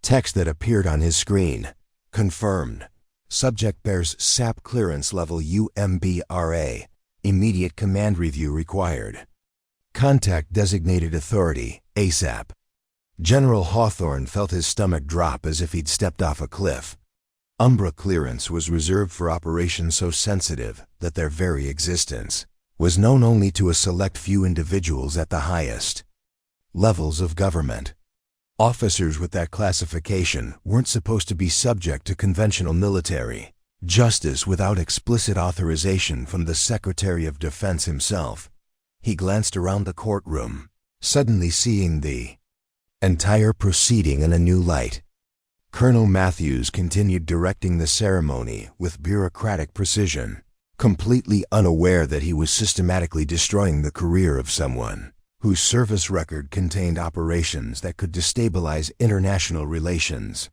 text that appeared on his screen. Confirmed. Subject bears SAP clearance level UMBRA. Immediate command review required. Contact designated authority, ASAP. General Hawthorne felt his stomach drop as if he'd stepped off a cliff. Umbra clearance was reserved for operations so sensitive that their very existence was known only to a select few individuals at the highest levels of government. Officers with that classification weren't supposed to be subject to conventional military justice without explicit authorization from the Secretary of Defense himself. He glanced around the courtroom, suddenly seeing the entire proceeding in a new light. Colonel Matthews continued directing the ceremony with bureaucratic precision, completely unaware that he was systematically destroying the career of someone whose service record contained operations that could destabilize international relations.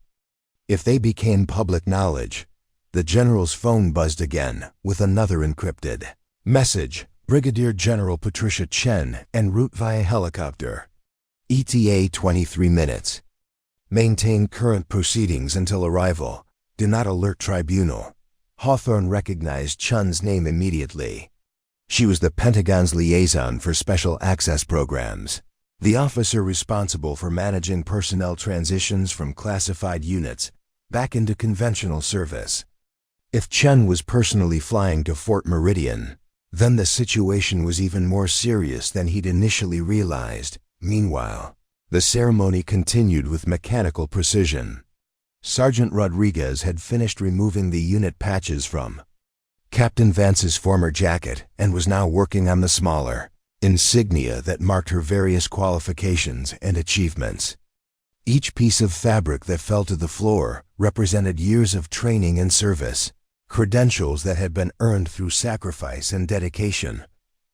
If they became public knowledge, the general's phone buzzed again with another encrypted message. Brigadier General Patricia Chen en route via helicopter. ETA 23 minutes. Maintain current proceedings until arrival. Do not alert tribunal. Hawthorne recognized Chen's name immediately. She was the Pentagon's liaison for special access programs, the officer responsible for managing personnel transitions from classified units back into conventional service. If Chen was personally flying to Fort Meridian, then the situation was even more serious than he'd initially realized. Meanwhile, the ceremony continued with mechanical precision. Sergeant Rodriguez had finished removing the unit patches from Captain Vance's former jacket and was now working on the smaller insignia that marked her various qualifications and achievements. Each piece of fabric that fell to the floor represented years of training and service, credentials that had been earned through sacrifice and dedication.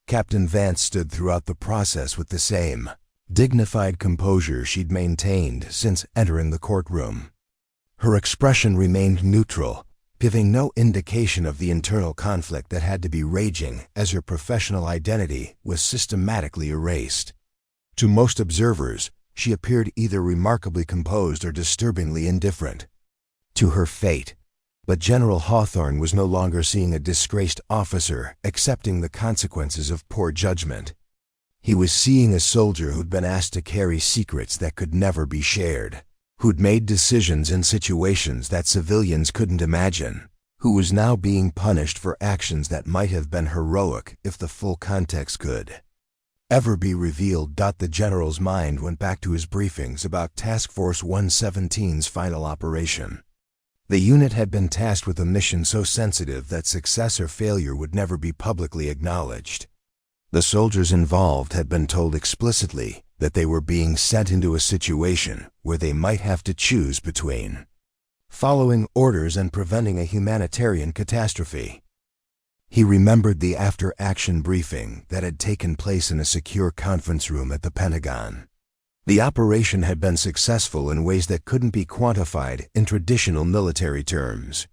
Captain Vance stood throughout the process with the same dignified composure she'd maintained since entering the courtroom. Her expression remained neutral, giving no indication of the internal conflict that had to be raging as her professional identity was systematically erased. To most observers, she appeared either remarkably composed or disturbingly indifferent to her fate. But General Hawthorne was no longer seeing a disgraced officer accepting the consequences of poor judgment. He was seeing a soldier who'd been asked to carry secrets that could never be shared, who'd made decisions in situations that civilians couldn't imagine, who was now being punished for actions that might have been heroic if the full context could ever be revealed. The general's mind went back to his briefings about Task Force 117's final operation. The unit had been tasked with a mission so sensitive that success or failure would never be publicly acknowledged. The soldiers involved had been told explicitly that they were being sent into a situation where they might have to choose between following orders and preventing a humanitarian catastrophe. He remembered the after-action briefing that had taken place in a secure conference room at the Pentagon. The operation had been successful in ways that couldn't be quantified in traditional military terms.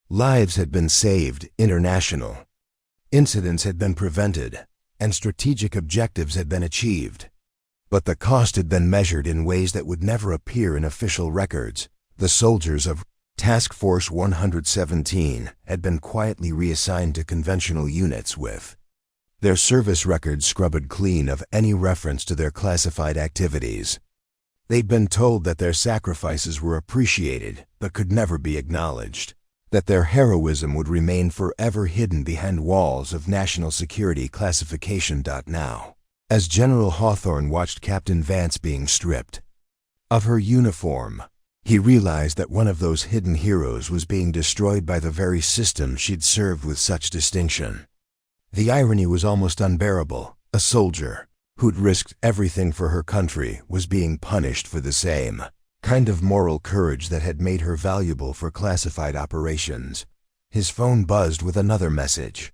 Lives had been saved, international incidents had been prevented, and strategic objectives had been achieved. But the cost had been measured in ways that would never appear in official records. The soldiers of Task Force 117 had been quietly reassigned to conventional units with their service records scrubbed clean of any reference to their classified activities. They'd been told that their sacrifices were appreciated but could never be acknowledged, that their heroism would remain forever hidden behind walls of national security classification. Now, as General Hawthorne watched Captain Vance being stripped of her uniform, he realized that one of those hidden heroes was being destroyed by the very system she'd served with such distinction. The irony was almost unbearable. A soldier who'd risked everything for her country was being punished for the same kind of moral courage that had made her valuable for classified operations. His phone buzzed with another message.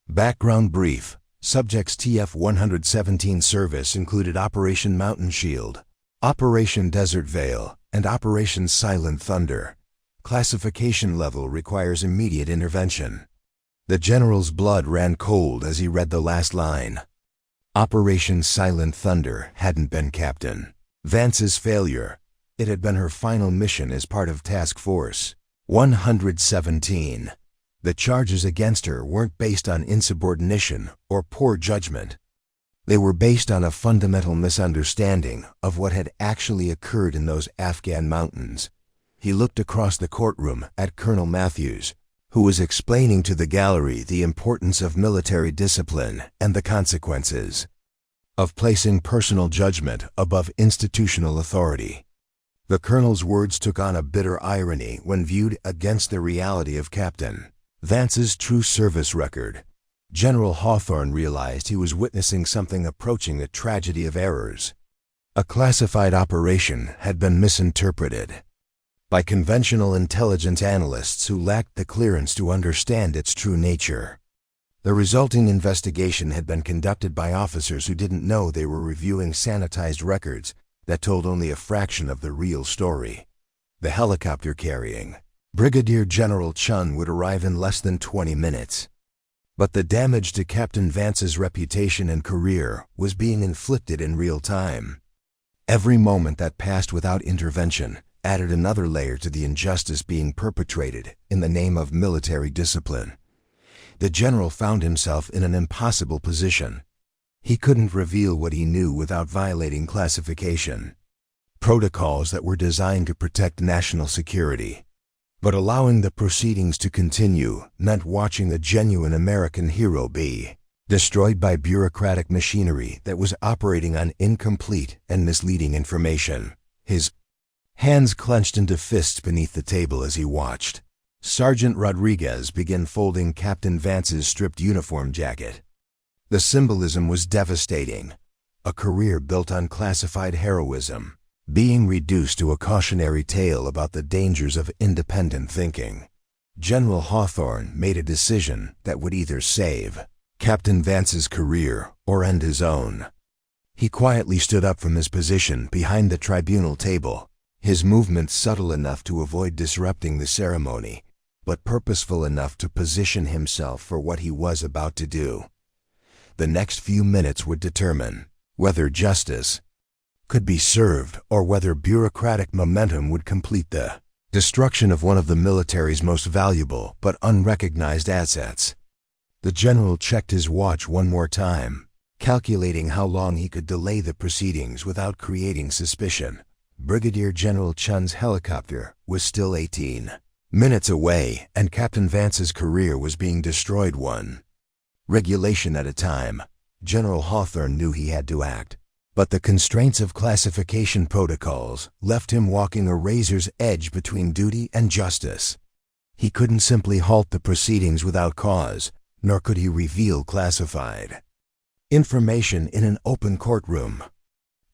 Background brief. Subject's TF-117 service included Operation Mountain Shield, Operation Desert Veil, and Operation Silent Thunder. Classification level requires immediate intervention. The general's blood ran cold as he read the last line. Operation Silent Thunder hadn't been Captain Vance's failure. It had been her final mission as part of Task Force 117. The charges against her weren't based on insubordination or poor judgment. They were based on a fundamental misunderstanding of what had actually occurred in those Afghan mountains. He looked across the courtroom at Colonel Matthews, who was explaining to the gallery the importance of military discipline and the consequences of placing personal judgment above institutional authority. The colonel's words took on a bitter irony when viewed against the reality of Captain Vance's true service record. General Hawthorne realized he was witnessing something approaching the tragedy of errors. A classified operation had been misinterpreted by conventional intelligence analysts who lacked the clearance to understand its true nature. The resulting investigation had been conducted by officers who didn't know they were reviewing sanitized records that told only a fraction of the real story. The helicopter carrying Brigadier General Chun would arrive in less than 20 minutes. But the damage to Captain Vance's reputation and career was being inflicted in real time. Every moment that passed without intervention added another layer to the injustice being perpetrated in the name of military discipline. The general found himself in an impossible position. He couldn't reveal what he knew without violating classification protocols that were designed to protect national security. But allowing the proceedings to continue meant watching a genuine American hero be destroyed by bureaucratic machinery that was operating on incomplete and misleading information. His hands clenched into fists beneath the table as he watched Sergeant Rodriguez begin folding Captain Vance's stripped uniform jacket. The symbolism was devastating. A career built on classified heroism being reduced to a cautionary tale about the dangers of independent thinking. General Hawthorne made a decision that would either save Captain Vance's career or end his own. He quietly stood up from his position behind the tribunal table, his movements subtle enough to avoid disrupting the ceremony, but purposeful enough to position himself for what he was about to do. The next few minutes would determine whether justice could be served or whether bureaucratic momentum would complete the destruction of one of the military's most valuable but unrecognized assets. The general checked his watch one more time, calculating how long he could delay the proceedings without creating suspicion. Brigadier General Chun's helicopter was still 18 minutes away, and Captain Vance's career was being destroyed one regulation at a time. General Hawthorne knew he had to act, but the constraints of classification protocols left him walking a razor's edge between duty and justice. He couldn't simply halt the proceedings without cause, nor could he reveal classified information in an open courtroom.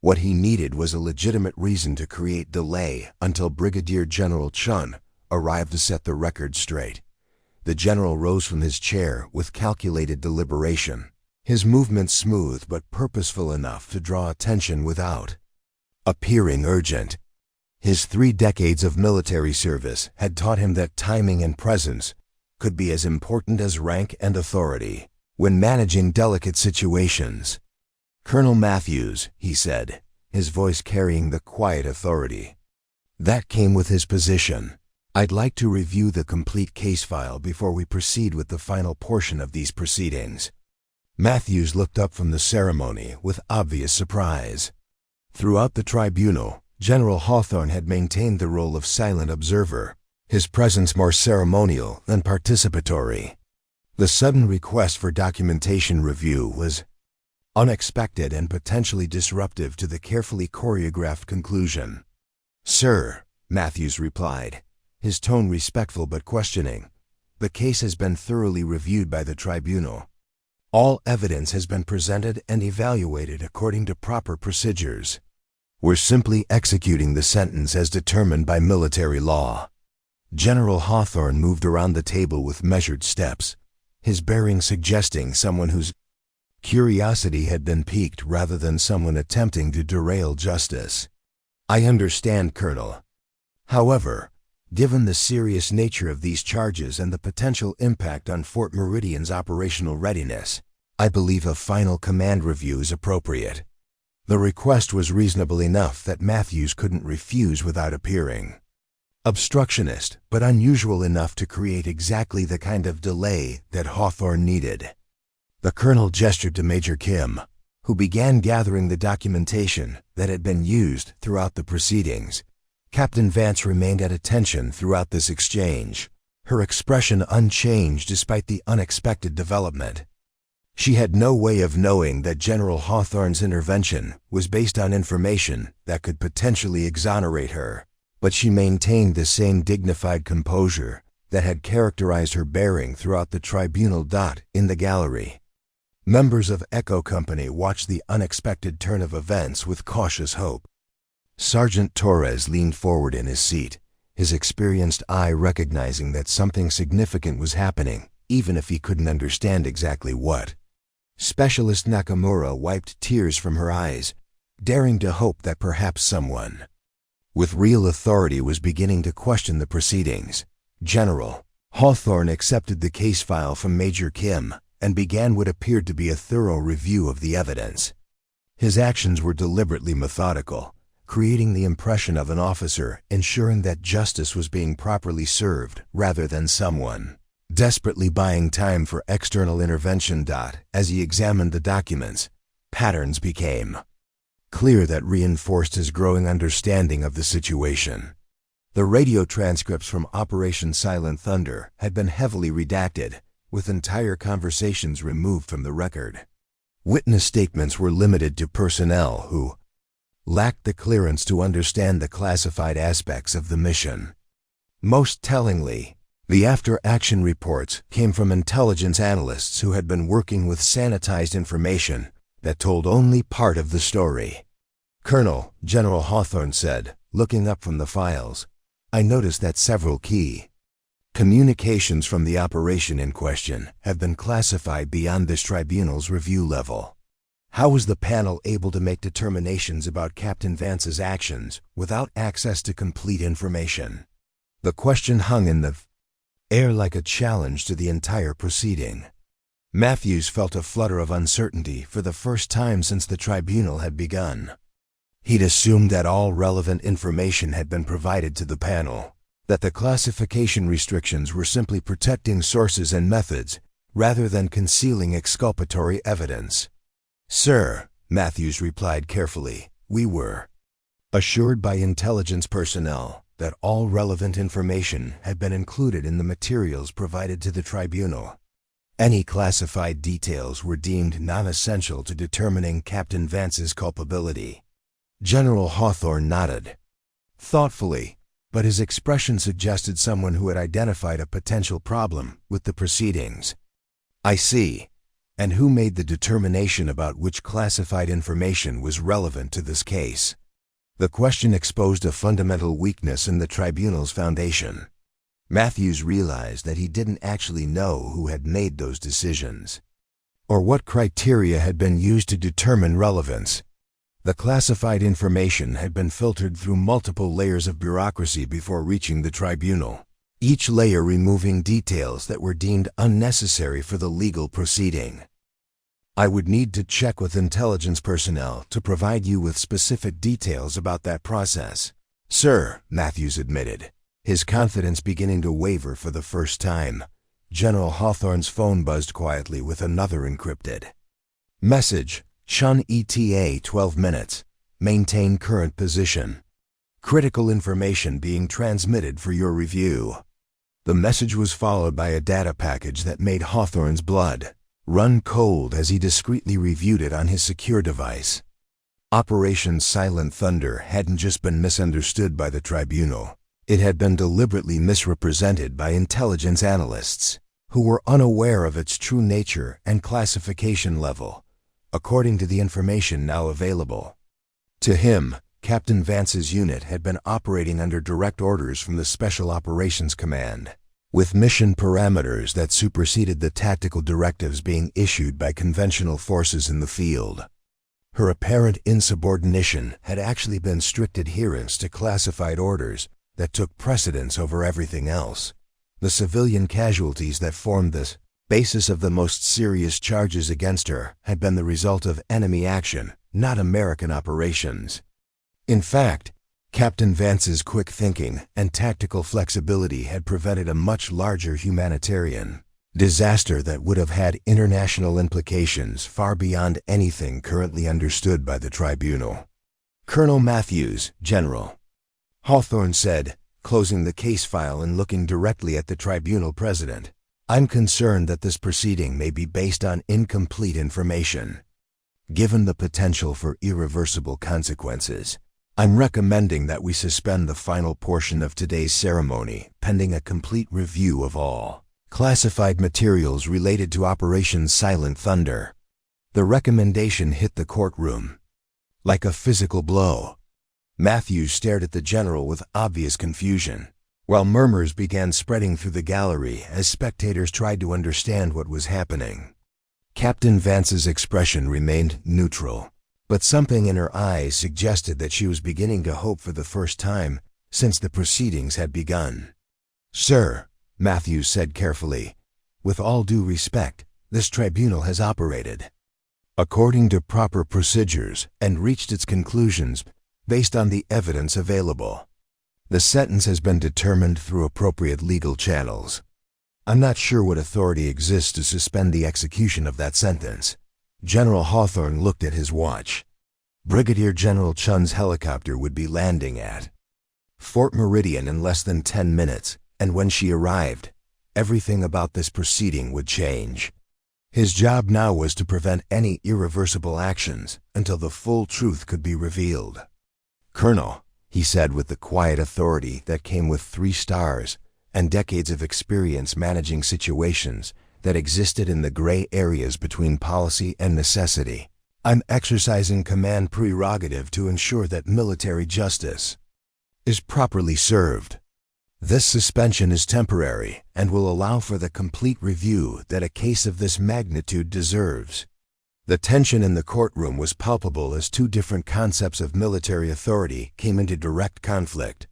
What he needed was a legitimate reason to create delay until Brigadier General Chun arrived to set the record straight. The general rose from his chair with calculated deliberation, his movements smooth but purposeful enough to draw attention without appearing urgent. His 3 decades of military service had taught him that timing and presence could be as important as rank and authority when managing delicate situations. "Colonel Matthews," he said, his voice carrying the quiet authority that came with his position, "I'd like to review the complete case file before we proceed with the final portion of these proceedings." Matthews looked up from the ceremony with obvious surprise. Throughout the tribunal, General Hawthorne had maintained the role of silent observer, his presence more ceremonial than participatory. The sudden request for documentation review was unexpected and potentially disruptive to the carefully choreographed conclusion. "Sir," Matthews replied, his tone respectful but questioning, "the case has been thoroughly reviewed by the tribunal. All evidence has been presented and evaluated according to proper procedures. We're simply executing the sentence as determined by military law." General Hawthorne moved around the table with measured steps, his bearing suggesting someone whose curiosity had been piqued rather than someone attempting to derail justice. "I understand, Colonel. However, given the serious nature of these charges and the potential impact on Fort Meridian's operational readiness, I believe a final command review is appropriate." The request was reasonable enough that Matthews couldn't refuse without appearing obstructionist, but unusual enough to create exactly the kind of delay that Hawthorne needed. The colonel gestured to Major Kim, who began gathering the documentation that had been used throughout the proceedings. Captain Vance remained at attention throughout this exchange, her expression unchanged despite the unexpected development. She had no way of knowing that General Hawthorne's intervention was based on information that could potentially exonerate her, but she maintained the same dignified composure that had characterized her bearing throughout the tribunal. In the gallery, members of Echo Company watched the unexpected turn of events with cautious hope. Sergeant Torres leaned forward in his seat, his experienced eye recognizing that something significant was happening, even if he couldn't understand exactly what. Specialist Nakamura wiped tears from her eyes, daring to hope that perhaps someone with real authority was beginning to question the proceedings. General Hawthorne accepted the case file from Major Kim and began what appeared to be a thorough review of the evidence. His actions were deliberately methodical, creating the impression of an officer ensuring that justice was being properly served rather than someone desperately buying time for external intervention. As he examined the documents, patterns became clear that reinforced his growing understanding of the situation. The radio transcripts from Operation Silent Thunder had been heavily redacted, with entire conversations removed from the record. Witness statements were limited to personnel who lacked the clearance to understand the classified aspects of the mission. Most tellingly, the after-action reports came from intelligence analysts who had been working with sanitized information that told only part of the story. "Colonel," General Hawthorne said, looking up from the files, "I noticed that several key communications from the operation in question have been classified beyond this tribunal's review level. How was the panel able to make determinations about Captain Vance's actions without access to complete information?" The question hung in the air like a challenge to the entire proceeding. Matthews felt a flutter of uncertainty for the first time since the tribunal had begun. He'd assumed that all relevant information had been provided to the panel, that the classification restrictions were simply protecting sources and methods rather than concealing exculpatory evidence. "Sir," Matthews replied carefully, "we were assured by intelligence personnel that all relevant information had been included in the materials provided to the tribunal. Any classified details were deemed non-essential to determining Captain Vance's culpability." General Hawthorne nodded thoughtfully, but his expression suggested someone who had identified a potential problem with the proceedings. "I see. And who made the determination about which classified information was relevant to this case?" The question exposed a fundamental weakness in the tribunal's foundation. Matthews realized that he didn't actually know who had made those decisions, or what criteria had been used to determine relevance. The classified information had been filtered through multiple layers of bureaucracy before reaching the tribunal, each layer removing details that were deemed unnecessary for the legal proceeding. "I would need to check with intelligence personnel to provide you with specific details about that process, sir," Matthews admitted, his confidence beginning to waver for the first time. General Hawthorne's phone buzzed quietly with another encrypted message. "Shun ETA 12 minutes. Maintain current position. Critical information being transmitted for your review." The message was followed by a data package that made Hawthorne's blood run cold as he discreetly reviewed it on his secure device. Operation Silent Thunder hadn't just been misunderstood by the tribunal. It had been deliberately misrepresented by intelligence analysts who were unaware of its true nature and classification level, according to the information now available. To him, Captain Vance's unit had been operating under direct orders from the Special Operations Command, with mission parameters that superseded the tactical directives being issued by conventional forces in the field. Her apparent insubordination had actually been strict adherence to classified orders that took precedence over everything else. The civilian casualties that formed the basis of the most serious charges against her had been the result of enemy action, not American operations. In fact, Captain Vance's quick thinking and tactical flexibility had prevented a much larger humanitarian disaster that would have had international implications far beyond anything currently understood by the tribunal. "Colonel Matthews, General," Hawthorne said, closing the case file and looking directly at the tribunal president, "I'm concerned that this proceeding may be based on incomplete information. Given the potential for irreversible consequences, I'm recommending that we suspend the final portion of today's ceremony pending a complete review of all classified materials related to Operation Silent Thunder." The recommendation hit the courtroom like a physical blow. Matthews stared at the general with obvious confusion. while murmurs began spreading through the gallery as spectators tried to understand what was happening. Captain Vance's expression remained neutral, but something in her eyes suggested that she was beginning to hope for the first time since the proceedings had begun. "Sir," Matthews said carefully, "with all due respect, this tribunal has operated according to proper procedures and reached its conclusions based on the evidence available. The sentence has been determined through appropriate legal channels. I'm not sure what authority exists to suspend the execution of that sentence." General Hawthorne looked at his watch. Brigadier General Chun's helicopter would be landing at Fort Meridian in less than 10 minutes, and when she arrived, everything about this proceeding would change. His job now was to prevent any irreversible actions until the full truth could be revealed. "Colonel," he said with the quiet authority that came with 3 stars and decades of experience managing situations that existed in the gray areas between policy and necessity, "I'm exercising command prerogative to ensure that military justice is properly served. This suspension is temporary and will allow for the complete review that a case of this magnitude deserves." The tension in the courtroom was palpable as 2 different concepts of military authority came into direct conflict.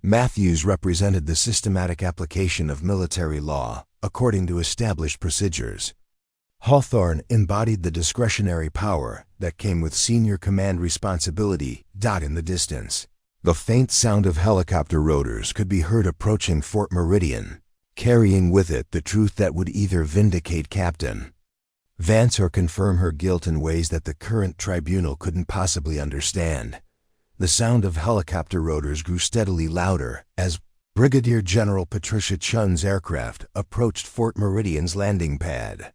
Matthews represented the systematic application of military law according to established procedures. Hawthorne embodied the discretionary power that came with senior command responsibility. In the distance, the faint sound of helicopter rotors could be heard approaching Fort Meridian, carrying with it the truth that would either vindicate Captain Vance or confirm her guilt in ways that the current tribunal couldn't possibly understand. The sound of helicopter rotors grew steadily louder as Brigadier General Patricia Chun's aircraft approached Fort Meridian's landing pad.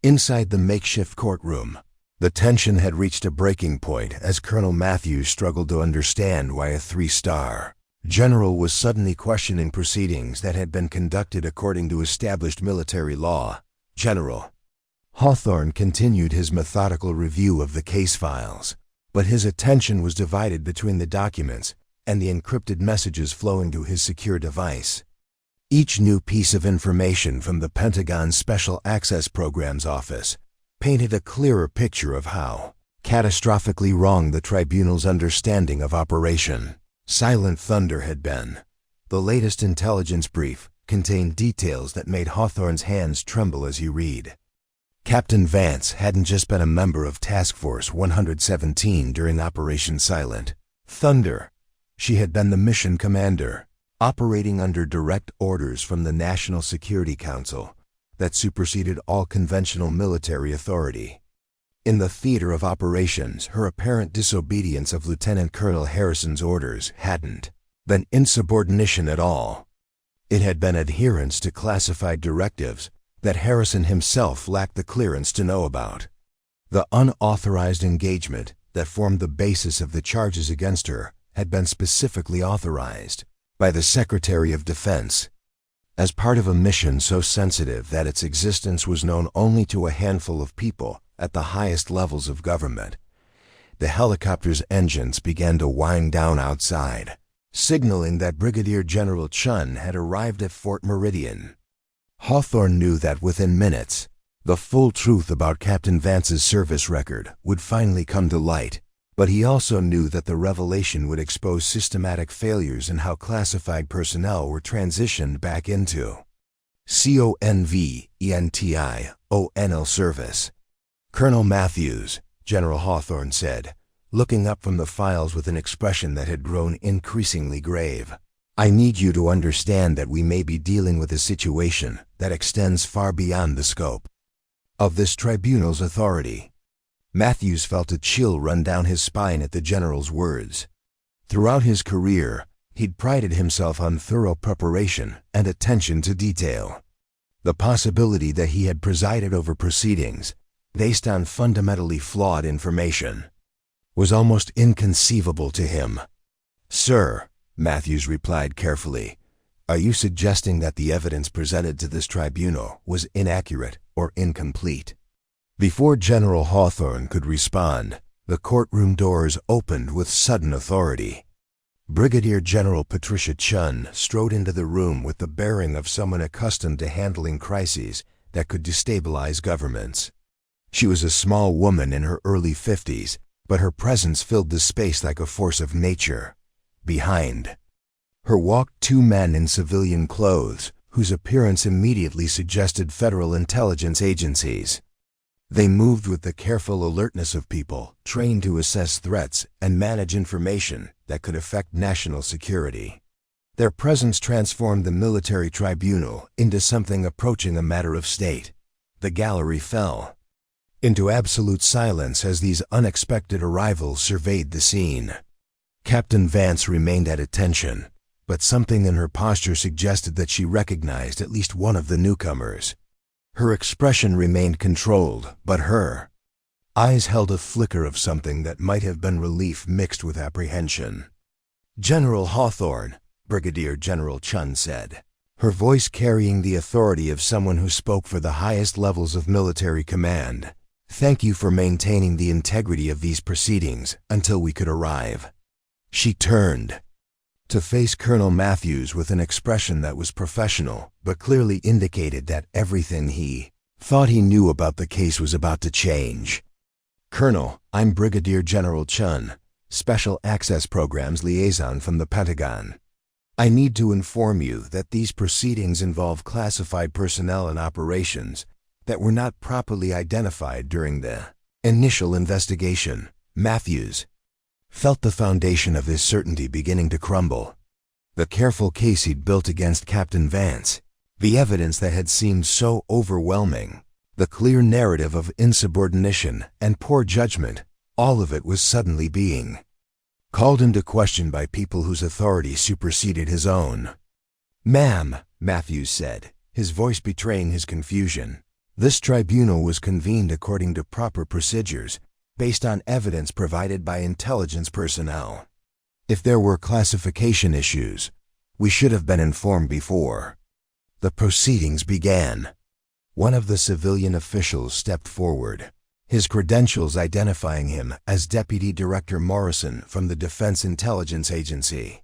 Inside the makeshift courtroom, the tension had reached a breaking point as Colonel Matthews struggled to understand why a 3-star general was suddenly questioning proceedings that had been conducted according to established military law. General Hawthorne continued his methodical review of the case files, but his attention was divided between the documents and the encrypted messages flowing to his secure device. Each new piece of information from the Pentagon's Special Access Programs Office painted a clearer picture of how catastrophically wrong the tribunal's understanding of Operation Silent Thunder had been. The latest intelligence brief contained details that made Hawthorne's hands tremble as he read. Captain Vance hadn't just been a member of Task Force 117 during Operation Silent Thunder. She had been the mission commander, operating under direct orders from the National Security Council that superseded all conventional military authority. In the theater of operations, her apparent disobedience of Lieutenant Colonel Harrison's orders hadn't been insubordination at all. It had been adherence to classified directives that Harrison himself lacked the clearance to know about. The unauthorized engagement that formed the basis of the charges against her had been specifically authorized by the Secretary of Defense. As part of a mission so sensitive that its existence was known only to a handful of people at the highest levels of government, the helicopter's engines began to wind down outside, signaling that Brigadier General Chun had arrived at Fort Meridian. Hawthorne knew that within minutes, the full truth about Captain Vance's service record would finally come to light, but he also knew that the revelation would expose systematic failures in how classified personnel were transitioned back into CONVENTIONL service. "Colonel Matthews," General Hawthorne said, looking up from the files with an expression that had grown increasingly grave, "I need you to understand that we may be dealing with a situation that extends far beyond the scope of this tribunal's authority." Matthews felt a chill run down his spine at the general's words. Throughout his career, he'd prided himself on thorough preparation and attention to detail. The possibility that he had presided over proceedings based on fundamentally flawed information was almost inconceivable to him. "Sir," Matthews replied carefully, "are you suggesting that the evidence presented to this tribunal was inaccurate or incomplete?" Before General Hawthorne could respond, the courtroom doors opened with sudden authority. Brigadier General Patricia Chun strode into the room with the bearing of someone accustomed to handling crises that could destabilize governments. She was a small woman in her early 50s, but her presence filled the space like a force of nature. Behind her walked two men in civilian clothes, whose appearance immediately suggested federal intelligence agencies. They moved with the careful alertness of people trained to assess threats and manage information that could affect national security. Their presence transformed the military tribunal into something approaching a matter of state. The gallery fell into absolute silence as these unexpected arrivals surveyed the scene. Captain Vance remained at attention, but something in her posture suggested that she recognized at least one of the newcomers. Her expression remained controlled, but her eyes held a flicker of something that might have been relief mixed with apprehension. "General Hawthorne," Brigadier General Chun said, her voice carrying the authority of someone who spoke for the highest levels of military command. "Thank you for maintaining the integrity of these proceedings until we could arrive." She turned to face Colonel Matthews with an expression that was professional, but clearly indicated that everything he thought he knew about the case was about to change. "Colonel, I'm Brigadier General Chun, Special Access Programs Liaison from the Pentagon. I need to inform you that these proceedings involve classified personnel and operations that were not properly identified during the initial investigation." Matthews felt the foundation of his certainty beginning to crumble. The careful case he'd built against Captain Vance, the evidence that had seemed so overwhelming, the clear narrative of insubordination and poor judgment, all of it was suddenly being called into question by people whose authority superseded his own. "Ma'am," Matthews said, his voice betraying his confusion, "this tribunal was convened according to proper procedures, based on evidence provided by intelligence personnel. If there were classification issues, we should have been informed before." The proceedings began. One of the civilian officials stepped forward, his credentials identifying him as Deputy Director Morrison from the Defense Intelligence Agency.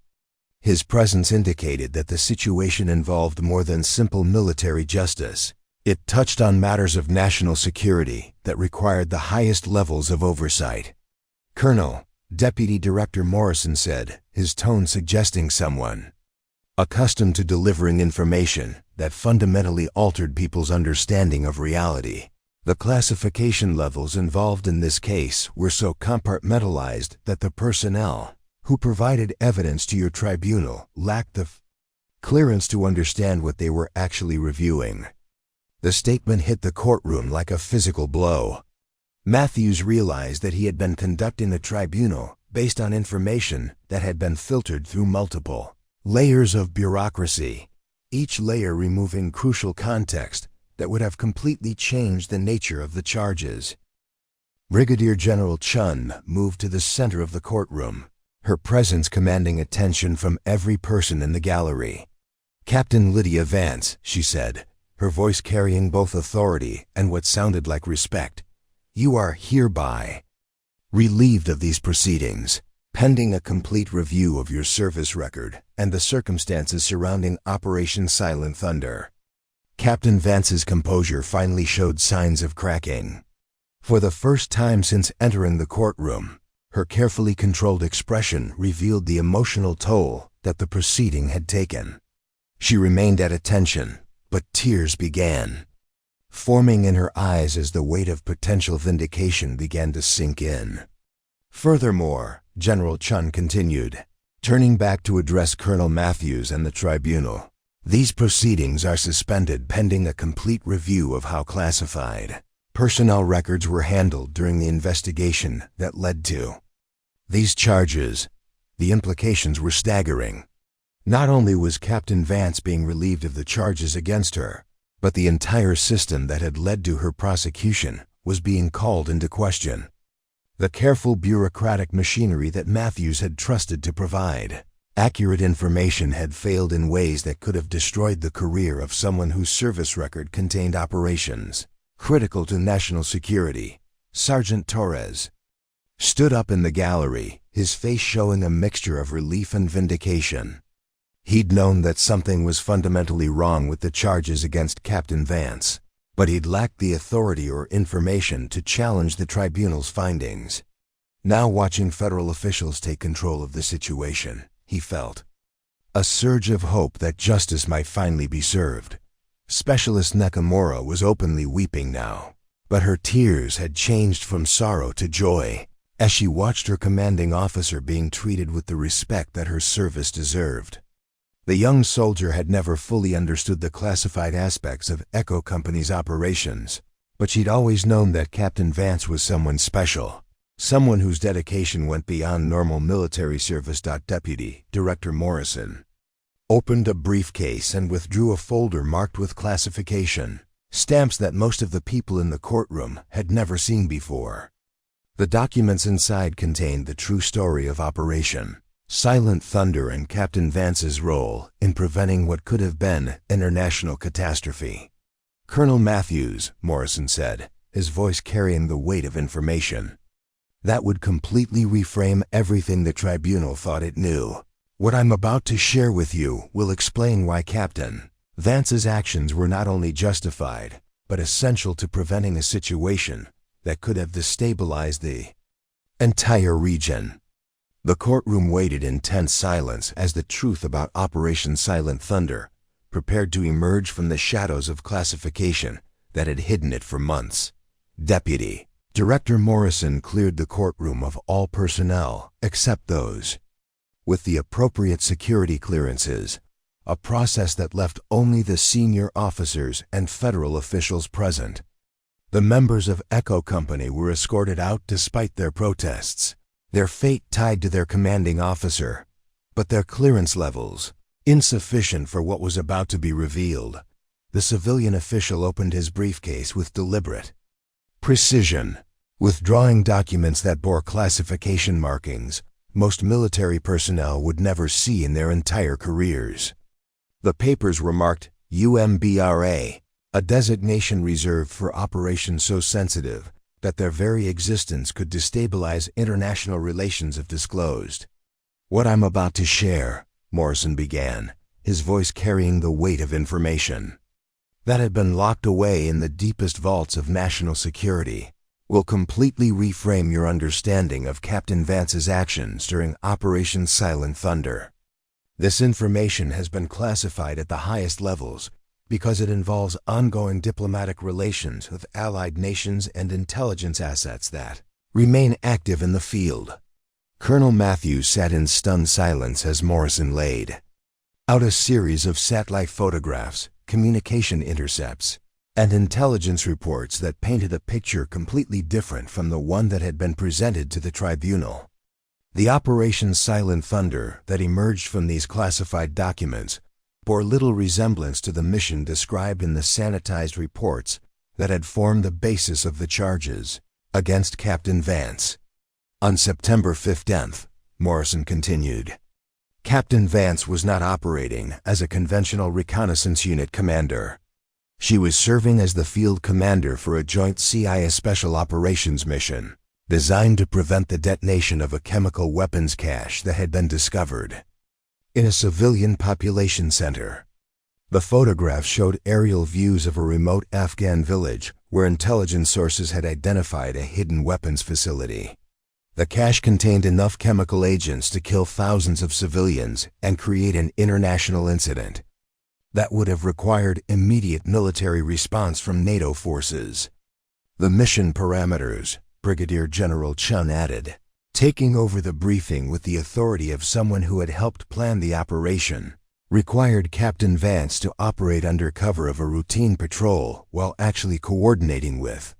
His presence indicated that the situation involved more than simple military justice. It touched on matters of national security that required the highest levels of oversight. "Colonel," Deputy Director Morrison said, his tone suggesting someone accustomed to delivering information that fundamentally altered people's understanding of reality. "The classification levels involved in this case were so compartmentalized that the personnel who provided evidence to your tribunal lacked the clearance to understand what they were actually reviewing." The statement hit the courtroom like a physical blow. Matthews realized that he had been conducting the tribunal based on information that had been filtered through multiple layers of bureaucracy, each layer removing crucial context that would have completely changed the nature of the charges. Brigadier General Chun moved to the center of the courtroom, her presence commanding attention from every person in the gallery. "Captain Lydia Vance," she said, her voice carrying both authority and what sounded like respect, "you are hereby relieved of these proceedings, pending a complete review of your service record and the circumstances surrounding Operation Silent Thunder." Captain Vance's composure finally showed signs of cracking. For the first time since entering the courtroom, her carefully controlled expression revealed the emotional toll that the proceeding had taken. She remained at attention, but tears began forming in her eyes as the weight of potential vindication began to sink in. "Furthermore," General Chun continued, turning back to address Colonel Matthews and the tribunal, "these proceedings are suspended pending a complete review of how classified personnel records were handled during the investigation that led to these charges." The implications were staggering. Not only was Captain Vance being relieved of the charges against her, but the entire system that had led to her prosecution was being called into question. The careful bureaucratic machinery that Matthews had trusted to provide accurate information had failed in ways that could have destroyed the career of someone whose service record contained operations critical to national security. Sergeant Torres stood up in the gallery, his face showing a mixture of relief and vindication. He'd known that something was fundamentally wrong with the charges against Captain Vance, but he'd lacked the authority or information to challenge the tribunal's findings. Now, watching federal officials take control of the situation, he felt a surge of hope that justice might finally be served. Specialist Nakamura was openly weeping now, but her tears had changed from sorrow to joy as she watched her commanding officer being treated with the respect that her service deserved. The young soldier had never fully understood the classified aspects of Echo Company's operations, but she'd always known that Captain Vance was someone special, someone whose dedication went beyond normal military service. Deputy Director Morrison opened a briefcase and withdrew a folder marked with classification, stamps that most of the people in the courtroom had never seen before. The documents inside contained the true story of Operation Silent Thunder and Captain Vance's role in preventing what could have been international catastrophe. "Colonel Matthews," Morrison said, his voice carrying the weight of information. "That would completely reframe everything the tribunal thought it knew. What I'm about to share with you will explain why Captain Vance's actions were not only justified, but essential to preventing a situation that could have destabilized the entire region." The courtroom waited in tense silence as the truth about Operation Silent Thunder prepared to emerge from the shadows of classification that had hidden it for months. Deputy Director Morrison cleared the courtroom of all personnel except those with the appropriate security clearances, a process that left only the senior officers and federal officials present. The members of Echo Company were escorted out despite their protests, their fate tied to their commanding officer, but their clearance levels insufficient for what was about to be revealed. The civilian official opened his briefcase with deliberate precision, withdrawing documents that bore classification markings most military personnel would never see in their entire careers. The papers were marked UMBRA, a designation reserved for operations so sensitive that their very existence could destabilize international relations if disclosed. "What I'm about to share," Morrison began, his voice carrying the weight of information that had been locked away in the deepest vaults of national security, will completely reframe your understanding of Captain Vance's actions during Operation Silent Thunder. This information has been classified at the highest levels because it involves ongoing diplomatic relations with allied nations and intelligence assets that remain active in the field. Colonel Matthews sat in stunned silence as Morrison laid out a series of satellite photographs, communication intercepts, and intelligence reports that painted a picture completely different from the one that had been presented to the tribunal. The Operation Silent Thunder that emerged from these classified documents bore little resemblance to the mission described in the sanitized reports that had formed the basis of the charges against Captain Vance. On September 15th, Morrison continued, Captain Vance was not operating as a conventional reconnaissance unit commander. She was serving as the field commander for a joint CIA Special Operations mission designed to prevent the detonation of a chemical weapons cache that had been discovered in a civilian population center. The photographs showed aerial views of a remote Afghan village where intelligence sources had identified a hidden weapons facility. The cache contained enough chemical agents to kill thousands of civilians and create an international incident that would have required immediate military response from NATO forces. The mission parameters, Brigadier General Chun added, taking over the briefing with the authority of someone who had helped plan the operation, required Captain Vance to operate under cover of a routine patrol while actually coordinating with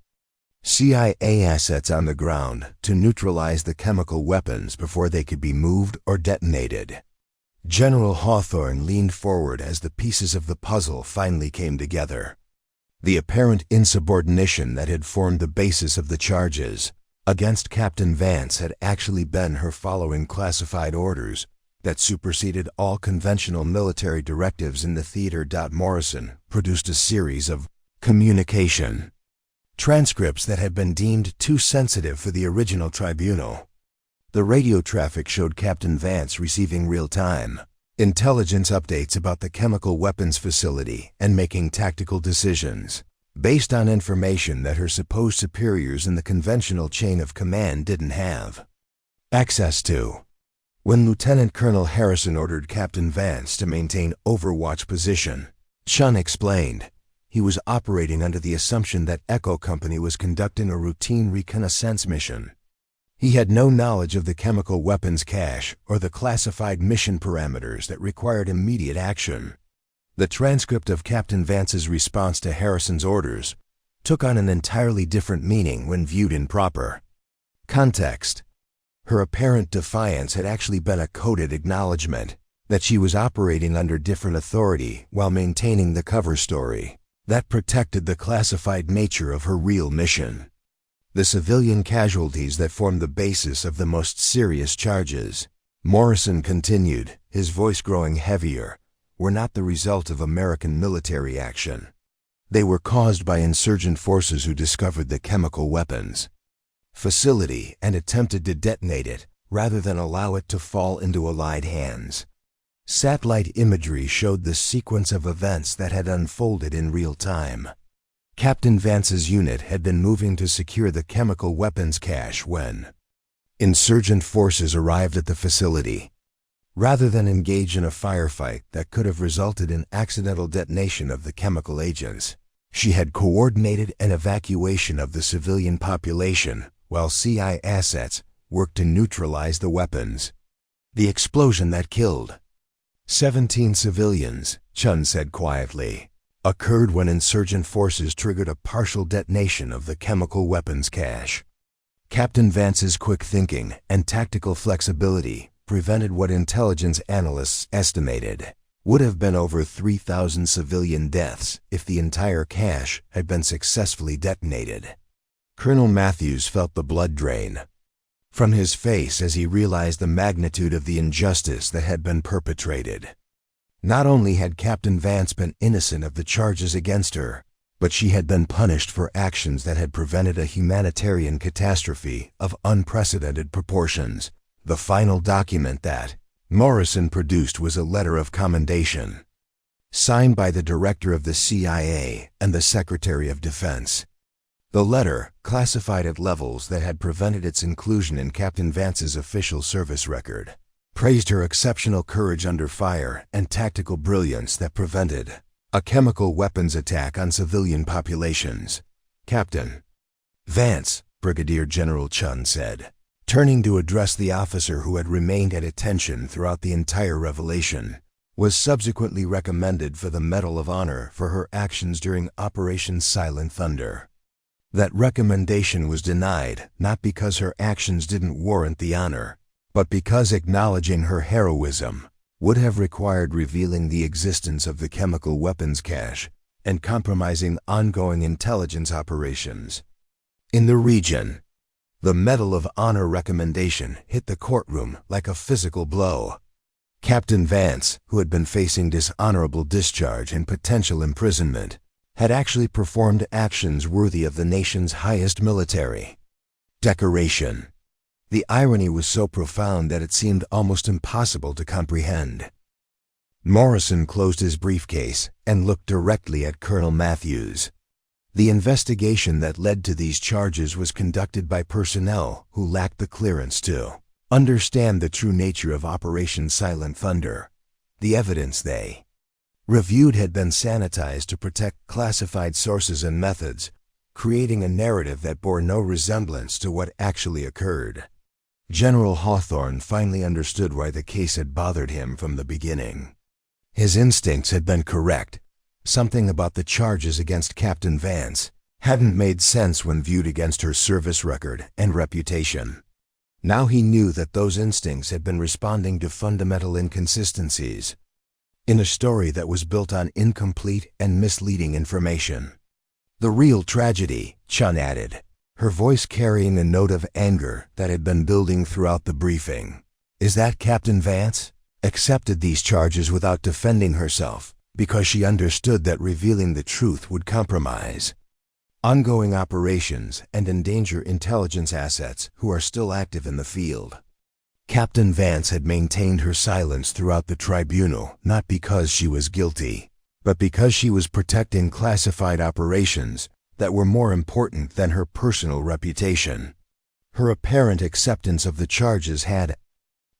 CIA assets on the ground to neutralize the chemical weapons before they could be moved or detonated. General Hawthorne leaned forward as the pieces of the puzzle finally came together. The apparent insubordination that had formed the basis of the charges against Captain Vance had actually been her following classified orders that superseded all conventional military directives in the theater. Morrison produced a series of communication transcripts that had been deemed too sensitive for the original tribunal. The radio traffic showed Captain Vance receiving real-time intelligence updates about the chemical weapons facility and making tactical decisions based on information that her supposed superiors in the conventional chain of command didn't have access to. When Lieutenant Colonel Harrison ordered Captain Vance to maintain overwatch position, Chun explained he was operating under the assumption that Echo Company was conducting a routine reconnaissance mission. He had no knowledge of the chemical weapons cache or the classified mission parameters that required immediate action. The transcript of Captain Vance's response to Harrison's orders took on an entirely different meaning when viewed in proper context. Her apparent defiance had actually been a coded acknowledgement that she was operating under different authority while maintaining the cover story that protected the classified nature of her real mission. The civilian casualties that formed the basis of the most serious charges, Morrison continued, his voice growing heavier, were not the result of American military action. They were caused by insurgent forces who discovered the chemical weapons facility and attempted to detonate it rather than allow it to fall into Allied hands. Satellite imagery showed the sequence of events that had unfolded in real time. Captain Vance's unit had been moving to secure the chemical weapons cache when insurgent forces arrived at the facility. Rather than engage in a firefight that could have resulted in accidental detonation of the chemical agents, she had coordinated an evacuation of the civilian population while CI assets worked to neutralize the weapons. The explosion that killed 17 civilians, Chun said quietly, occurred when insurgent forces triggered a partial detonation of the chemical weapons cache. Captain Vance's quick thinking and tactical flexibility prevented what intelligence analysts estimated would have been over 3,000 civilian deaths if the entire cache had been successfully detonated. Colonel Matthews felt the blood drain from his face as he realized the magnitude of the injustice that had been perpetrated. Not only had Captain Vance been innocent of the charges against her, but she had been punished for actions that had prevented a humanitarian catastrophe of unprecedented proportions. The final document that Morrison produced was a letter of commendation, signed by the Director of the CIA and the Secretary of Defense. The letter, classified at levels that had prevented its inclusion in Captain Vance's official service record, praised her exceptional courage under fire and tactical brilliance that prevented a chemical weapons attack on civilian populations. Captain Vance, Brigadier General Chun said, turning to address the officer who had remained at attention throughout the entire revelation, was subsequently recommended for the Medal of Honor for her actions during Operation Silent Thunder. That recommendation was denied not because her actions didn't warrant the honor, but because acknowledging her heroism would have required revealing the existence of the chemical weapons cache and compromising ongoing intelligence operations in the region. The Medal of Honor recommendation hit the courtroom like a physical blow. Captain Vance, who had been facing dishonorable discharge and potential imprisonment, had actually performed actions worthy of the nation's highest military decoration. The irony was so profound that it seemed almost impossible to comprehend. Morrison closed his briefcase and looked directly at Colonel Matthews. The investigation that led to these charges was conducted by personnel who lacked the clearance to understand the true nature of Operation Silent Thunder. The evidence they reviewed had been sanitized to protect classified sources and methods, creating a narrative that bore no resemblance to what actually occurred. General Hawthorne finally understood why the case had bothered him from the beginning. His instincts had been correct. Something about the charges against Captain Vance hadn't made sense when viewed against her service record and reputation. Now he knew that those instincts had been responding to fundamental inconsistencies in a story that was built on incomplete and misleading information. The real tragedy, Chun added, her voice carrying a note of anger that had been building throughout the briefing, is that Captain Vance accepted these charges without defending herself because she understood that revealing the truth would compromise ongoing operations and endanger intelligence assets who are still active in the field. Captain Vance had maintained her silence throughout the tribunal, not because she was guilty, but because she was protecting classified operations that were more important than her personal reputation. Her apparent acceptance of the charges had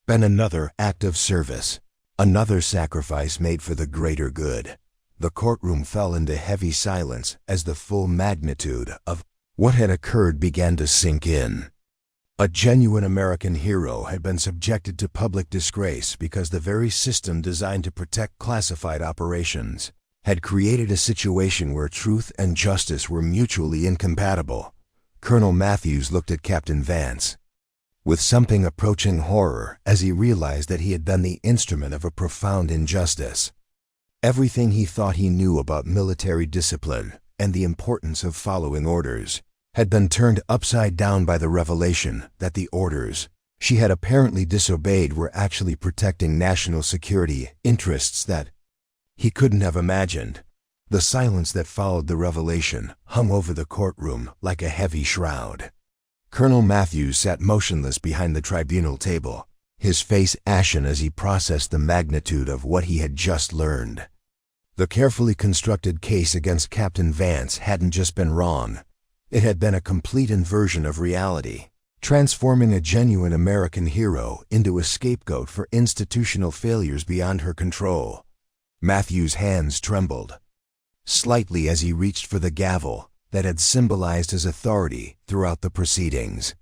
been another act of service, another sacrifice made for the greater good. The courtroom fell into heavy silence as the full magnitude of what had occurred began to sink in. A genuine American hero had been subjected to public disgrace because the very system designed to protect classified operations had created a situation where truth and justice were mutually incompatible. Colonel Matthews looked at Captain Vance with something approaching horror as he realized that he had been the instrument of a profound injustice. Everything he thought he knew about military discipline and the importance of following orders had been turned upside down by the revelation that the orders she had apparently disobeyed were actually protecting national security interests that he couldn't have imagined. The silence that followed the revelation hung over the courtroom like a heavy shroud. Colonel Matthews sat motionless behind the tribunal table, his face ashen as he processed the magnitude of what he had just learned. The carefully constructed case against Captain Vance hadn't just been wrong. It had been a complete inversion of reality, transforming a genuine American hero into a scapegoat for institutional failures beyond her control. Matthews' hands trembled slightly as he reached for the gavel that had symbolized his authority throughout the proceedings.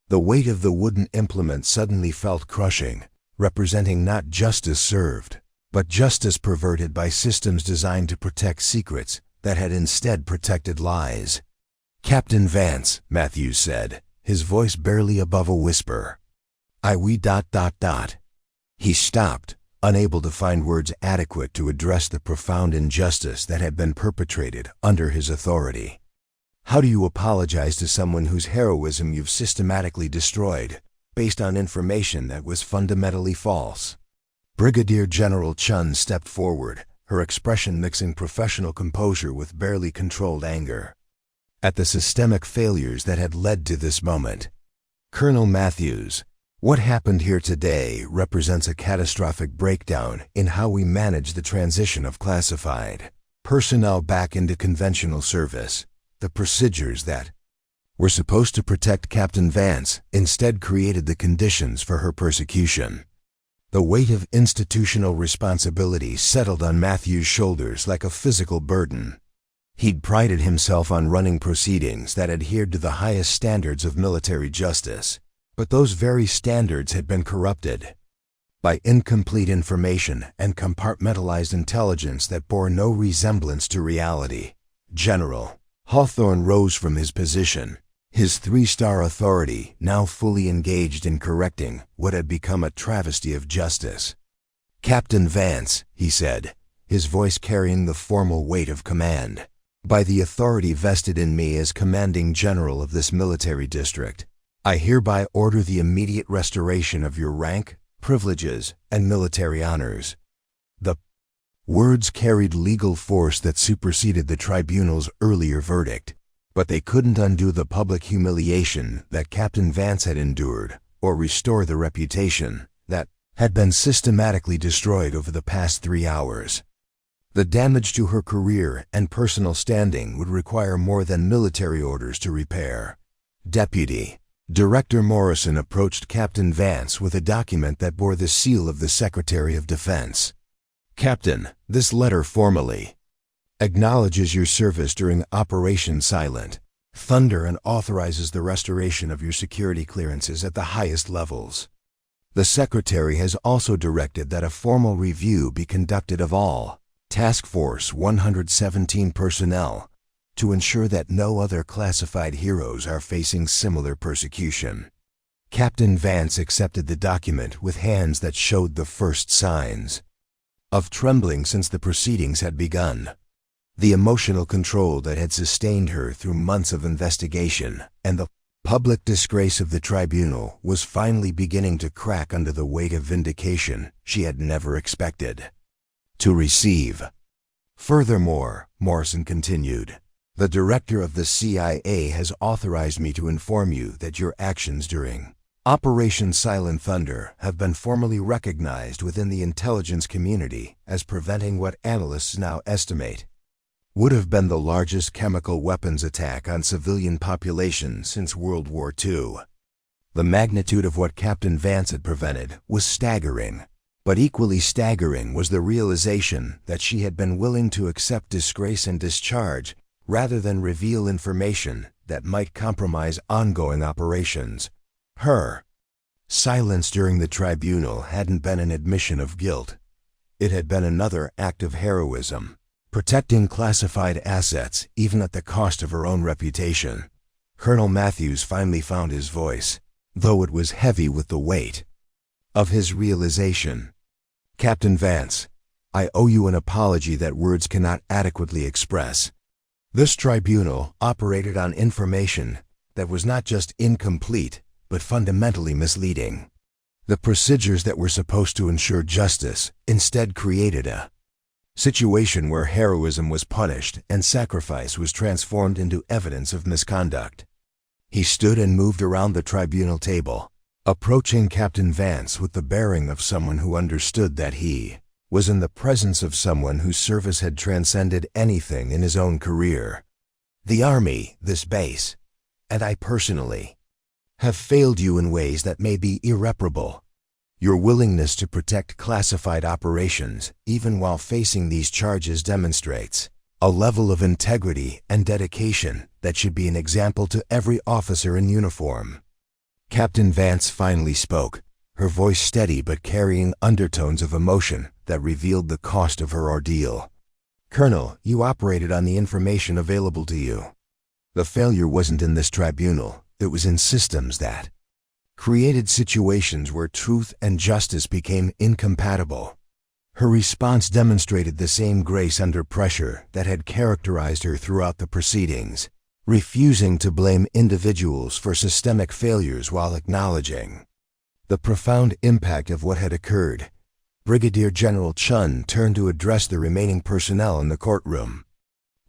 The weight of the wooden implement suddenly felt crushing, representing not justice served, but justice perverted by systems designed to protect secrets that had instead protected lies. "Captain Vance," Matthews said, his voice barely above a whisper. "We ... He stopped, unable to find words adequate to address the profound injustice that had been perpetrated under his authority. How do you apologize to someone whose heroism you've systematically destroyed, based on information that was fundamentally false? Brigadier General Chun stepped forward, her expression mixing professional composure with barely controlled anger at the systemic failures that had led to this moment. Colonel Matthews, what happened here today represents a catastrophic breakdown in how we manage the transition of classified personnel back into conventional service. The procedures that were supposed to protect Captain Vance instead created the conditions for her persecution. The weight of institutional responsibility settled on Matthews' shoulders like a physical burden. He'd prided himself on running proceedings that adhered to the highest standards of military justice, but those very standards had been corrupted by incomplete information and compartmentalized intelligence that bore no resemblance to reality. General Hawthorne rose from his position, his three-star authority now fully engaged in correcting what had become a travesty of justice. "Captain Vance," he said, his voice carrying the formal weight of command, "by the authority vested in me as commanding general of this military district, I hereby order the immediate restoration of your rank, privileges, and military honors." The words carried legal force that superseded the tribunal's earlier verdict, but they couldn't undo the public humiliation that Captain Vance had endured or restore the reputation that had been systematically destroyed over the past 3 hours. The damage to her career and personal standing would require more than military orders to repair. Deputy Director Morrison approached Captain Vance with a document that bore the seal of the Secretary of Defense. "Captain, this letter formally acknowledges your service during Operation Silent Thunder and authorizes the restoration of your security clearances at the highest levels. The Secretary has also directed that a formal review be conducted of all Task Force 117 personnel to ensure that no other classified heroes are facing similar persecution." Captain Vance accepted the document with hands that showed the first signs of trembling since the proceedings had begun. The emotional control that had sustained her through months of investigation and the public disgrace of the tribunal was finally beginning to crack under the weight of vindication she had never expected to receive. "Furthermore," Morrison continued, "the director of the CIA has authorized me to inform you that your actions during Operation Silent Thunder have been formally recognized within the intelligence community as preventing what analysts now estimate would have been the largest chemical weapons attack on civilian populations since World War II. The magnitude of what Captain Vance had prevented was staggering, but equally staggering was the realization that she had been willing to accept disgrace and discharge rather than reveal information that might compromise ongoing operations. Her silence during the tribunal hadn't been an admission of guilt. It had been another act of heroism, protecting classified assets even at the cost of her own reputation. Colonel Matthews finally found his voice, though it was heavy with the weight of his realization. "Captain Vance, I owe you an apology that words cannot adequately express. This tribunal operated on information that was not just incomplete, but fundamentally misleading. The procedures that were supposed to ensure justice instead created a situation where heroism was punished and sacrifice was transformed into evidence of misconduct." He stood and moved around the tribunal table, approaching Captain Vance with the bearing of someone who understood that he was in the presence of someone whose service had transcended anything in his own career. "The Army, this base, and I personally have failed you in ways that may be irreparable. Your willingness to protect classified operations, even while facing these charges, demonstrates a level of integrity and dedication that should be an example to every officer in uniform." Captain Vance finally spoke, her voice steady but carrying undertones of emotion that revealed the cost of her ordeal. "Colonel, you operated on the information available to you. The failure wasn't in this tribunal. It was in systems that created situations where truth and justice became incompatible." Her response demonstrated the same grace under pressure that had characterized her throughout the proceedings, refusing to blame individuals for systemic failures while acknowledging the profound impact of what had occurred. Brigadier General Chun turned to address the remaining personnel in the courtroom.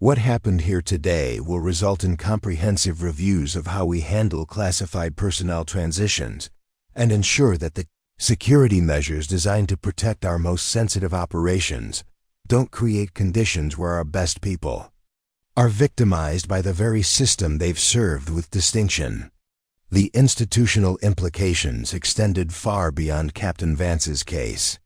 "What happened here today will result in comprehensive reviews of how we handle classified personnel transitions and ensure that the security measures designed to protect our most sensitive operations don't create conditions where our best people are victimized by the very system they've served with distinction." The institutional implications extended far beyond Captain Vance's case.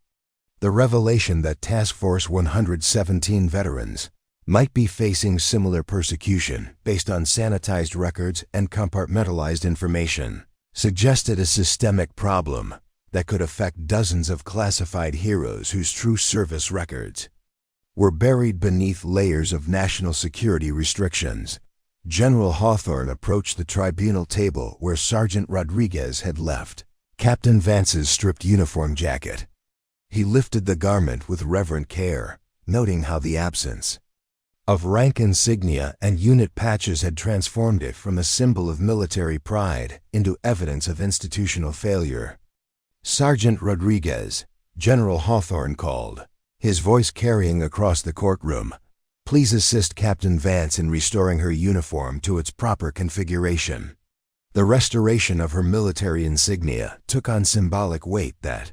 The revelation that Task Force 117 veterans might be facing similar persecution based on sanitized records and compartmentalized information suggested a systemic problem that could affect dozens of classified heroes whose true service records were buried beneath layers of national security restrictions. General Hawthorne approached the tribunal table where Sergeant Rodriguez had left Captain Vance's stripped uniform jacket. He lifted the garment with reverent care, noting how the absence of rank insignia and unit patches had transformed it from a symbol of military pride into evidence of institutional failure. "Sergeant Rodriguez," General Hawthorne called, his voice carrying across the courtroom, "please assist Captain Vance in restoring her uniform to its proper configuration." The restoration of her military insignia took on symbolic weight that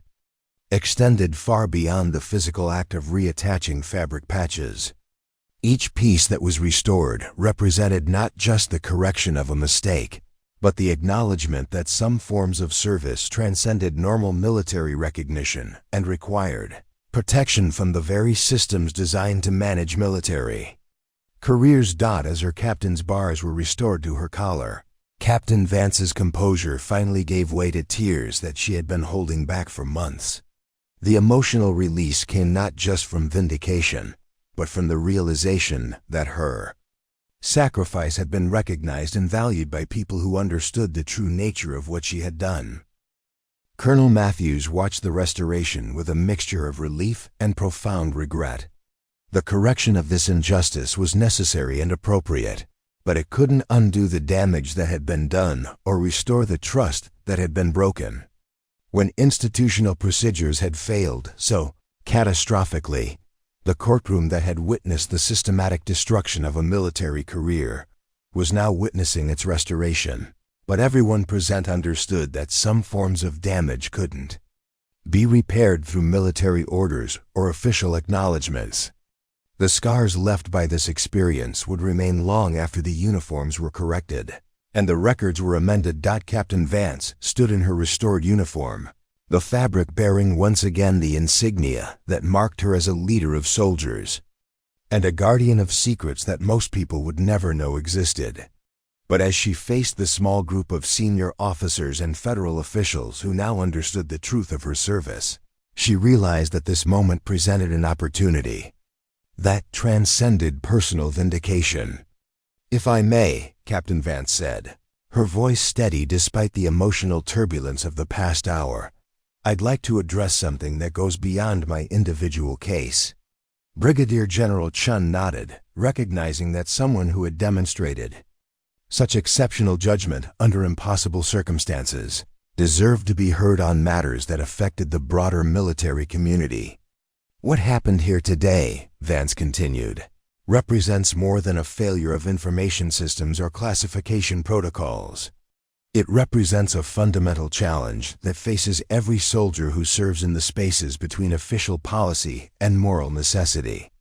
extended far beyond the physical act of reattaching fabric patches. Each piece that was restored represented not just the correction of a mistake, but the acknowledgement that some forms of service transcended normal military recognition and required protection from the very systems designed to manage military careers. As her captain's bars were restored to her collar, Captain Vance's composure finally gave way to tears that she had been holding back for months. The emotional release came not just from vindication, but from the realization that her sacrifice had been recognized and valued by people who understood the true nature of what she had done. Colonel Matthews watched the restoration with a mixture of relief and profound regret. The correction of this injustice was necessary and appropriate, but it couldn't undo the damage that had been done or restore the trust that had been broken. When institutional procedures had failed so catastrophically, the courtroom that had witnessed the systematic destruction of a military career was now witnessing its restoration. But everyone present understood that some forms of damage couldn't be repaired through military orders or official acknowledgments. The scars left by this experience would remain long after the uniforms were corrected, and the records were amended. Captain Vance stood in her restored uniform, the fabric bearing once again the insignia that marked her as a leader of soldiers, and a guardian of secrets that most people would never know existed. But as she faced the small group of senior officers and federal officials who now understood the truth of her service, she realized that this moment presented an opportunity that transcended personal vindication. "If I may," Captain Vance said, her voice steady despite the emotional turbulence of the past hour, "I'd like to address something that goes beyond my individual case." Brigadier General Chun nodded, recognizing that someone who had demonstrated such exceptional judgment under impossible circumstances deserved to be heard on matters that affected the broader military community. "What happened here today," Vance continued, "represents more than a failure of information systems or classification protocols. It represents a fundamental challenge that faces every soldier who serves in the spaces between official policy and moral necessity."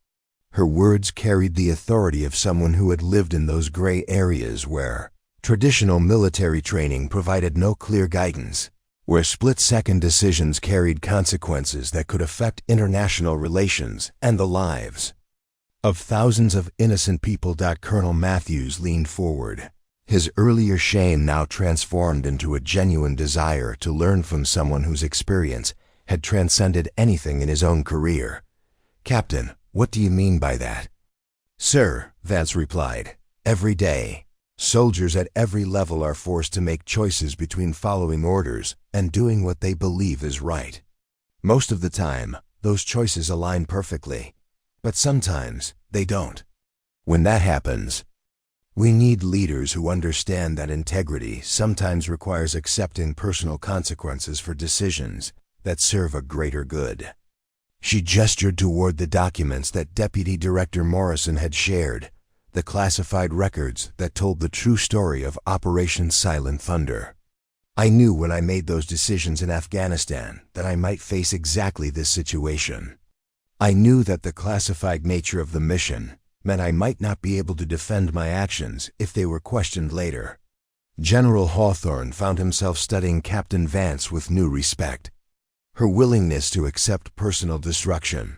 Her words carried the authority of someone who had lived in those gray areas where traditional military training provided no clear guidance, where split-second decisions carried consequences that could affect international relations and the lives of thousands of innocent people. Colonel Matthews leaned forward, his earlier shame now transformed into a genuine desire to learn from someone whose experience had transcended anything in his own career. "Captain, what do you mean by that?" "Sir," Vance replied, "every day, soldiers at every level are forced to make choices between following orders and doing what they believe is right. Most of the time, those choices align perfectly, but sometimes they don't. When that happens, we need leaders who understand that integrity sometimes requires accepting personal consequences for decisions that serve a greater good." She gestured toward the documents that Deputy Director Morrison had shared, the classified records that told the true story of Operation Silent Thunder. "I knew when I made those decisions in Afghanistan that I might face exactly this situation. I knew that the classified nature of the mission meant I might not be able to defend my actions if they were questioned later." General Hawthorne found himself studying Captain Vance with new respect. Her willingness to accept personal destruction,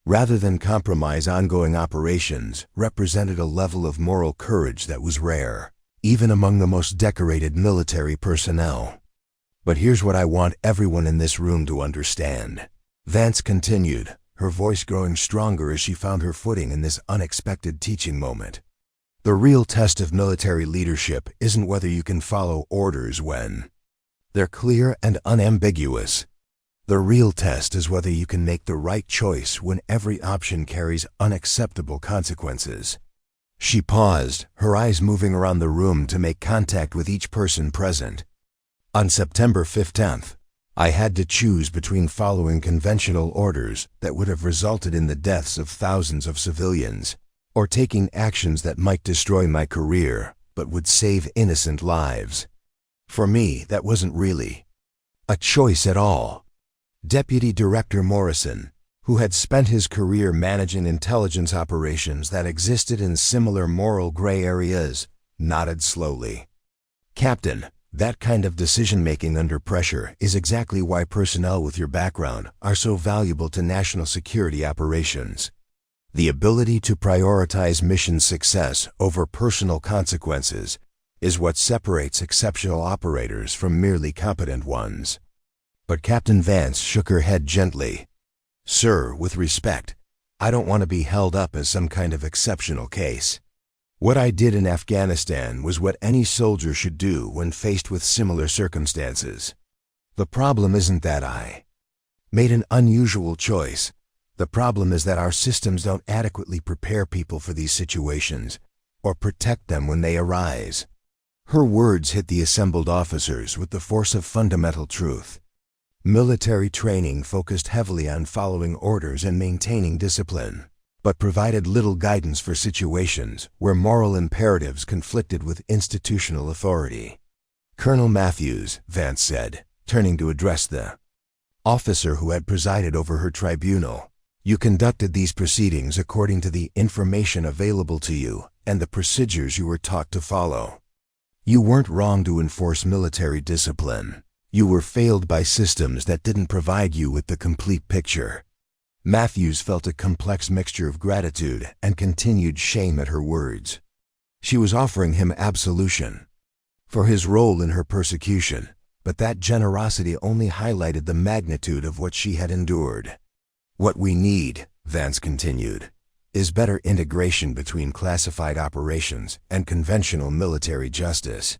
rather than compromise ongoing operations, represented a level of moral courage that was rare, even among the most decorated military personnel. "But here's what I want everyone in this room to understand," Vance continued, her voice growing stronger as she found her footing in this unexpected teaching moment. "The real test of military leadership isn't whether you can follow orders when they're clear and unambiguous. The real test is whether you can make the right choice when every option carries unacceptable consequences." She paused, her eyes moving around the room to make contact with each person present. "On September 15th, I had to choose between following conventional orders that would have resulted in the deaths of thousands of civilians, or taking actions that might destroy my career but would save innocent lives. For me, that wasn't really a choice at all." Deputy Director Morrison, who had spent his career managing intelligence operations that existed in similar moral gray areas, nodded slowly. "Captain, that kind of decision-making under pressure is exactly why personnel with your background are so valuable to national security operations. The ability to prioritize mission success over personal consequences is what separates exceptional operators from merely competent ones." But Captain Vance shook her head gently. "Sir, with respect, I don't want to be held up as some kind of exceptional case. What I did in Afghanistan was what any soldier should do when faced with similar circumstances. The problem isn't that I made an unusual choice. The problem is that our systems don't adequately prepare people for these situations or protect them when they arise." Her words hit the assembled officers with the force of fundamental truth. Military training focused heavily on following orders and maintaining discipline, but provided little guidance for situations where moral imperatives conflicted with institutional authority. "Colonel Matthews," Vance said, turning to address the officer who had presided over her tribunal, "you conducted these proceedings according to the information available to you and the procedures you were taught to follow. You weren't wrong to enforce military discipline. You were failed by systems that didn't provide you with the complete picture." Matthews felt a complex mixture of gratitude and continued shame at her words. She was offering him absolution for his role in her persecution, but that generosity only highlighted the magnitude of what she had endured. "What we need," Vance continued, "is better integration between classified operations and conventional military justice.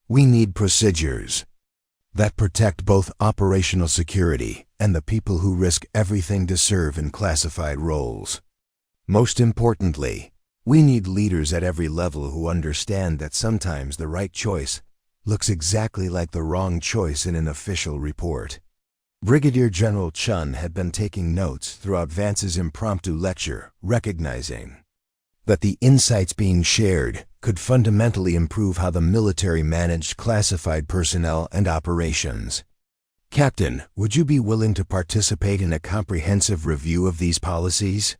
We need procedures that protect both operational security and the people who risk everything to serve in classified roles. Most importantly, we need leaders at every level who understand that sometimes the right choice looks exactly like the wrong choice in an official report." Brigadier General Chun had been taking notes throughout Vance's impromptu lecture, recognizing that the insights being shared could fundamentally improve how the military managed classified personnel and operations. "Captain, would you be willing to participate in a comprehensive review of these policies?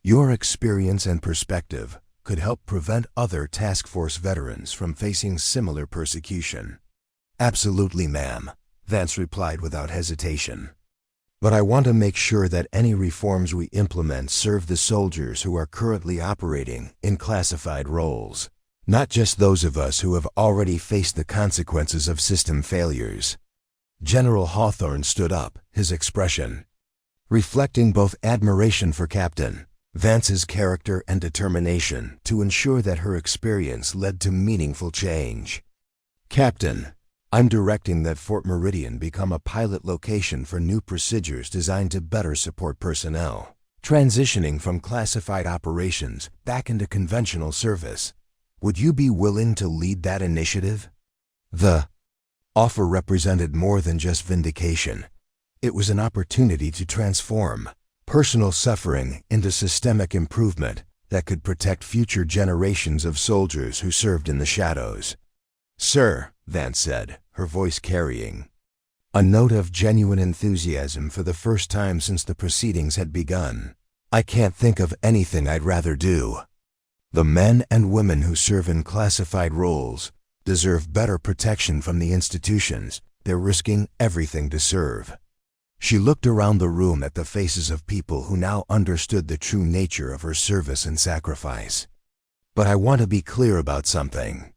Your experience and perspective could help prevent other task force veterans from facing similar persecution." "Absolutely, ma'am," Vance replied without hesitation. "But I want to make sure that any reforms we implement serve the soldiers who are currently operating in classified roles, not just those of us who have already faced the consequences of system failures." General Hawthorne stood up, his expression reflecting both admiration for Captain Vance's character and determination to ensure that her experience led to meaningful change. "Captain, I'm directing that Fort Meridian become a pilot location for new procedures designed to better support personnel transitioning from classified operations back into conventional service. Would you be willing to lead that initiative?" The offer represented more than just vindication. It was an opportunity to transform personal suffering into systemic improvement that could protect future generations of soldiers who served in the shadows. "Sir," Vance said, her voice carrying a note of genuine enthusiasm for the first time since the proceedings had begun, "I can't think of anything I'd rather do. The men and women who serve in classified roles deserve better protection from the institutions they're risking everything to serve." She looked around the room at the faces of people who now understood the true nature of her service and sacrifice. "But I want to be clear about something.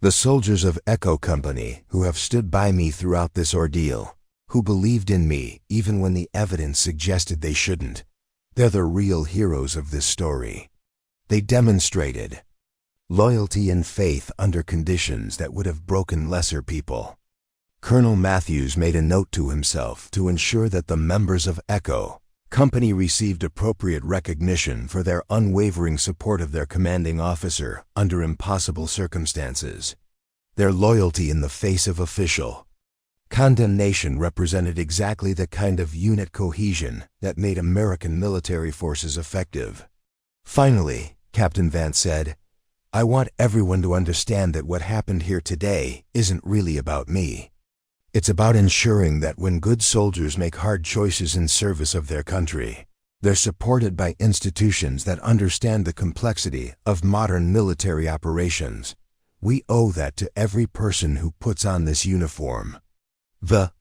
The soldiers of Echo Company who have stood by me throughout this ordeal, who believed in me even when the evidence suggested they shouldn't, they're the real heroes of this story. They demonstrated loyalty and faith under conditions that would have broken lesser people." Colonel Matthews made a note to himself to ensure that the members of Echo Company received appropriate recognition for their unwavering support of their commanding officer under impossible circumstances. Their loyalty in the face of official condemnation represented exactly the kind of unit cohesion that made American military forces effective. "Finally," Captain Vance said, "I want everyone to understand that what happened here today isn't really about me. It's about ensuring that when good soldiers make hard choices in service of their country, they're supported by institutions that understand the complexity of modern military operations. We owe that to every person who puts on this uniform." The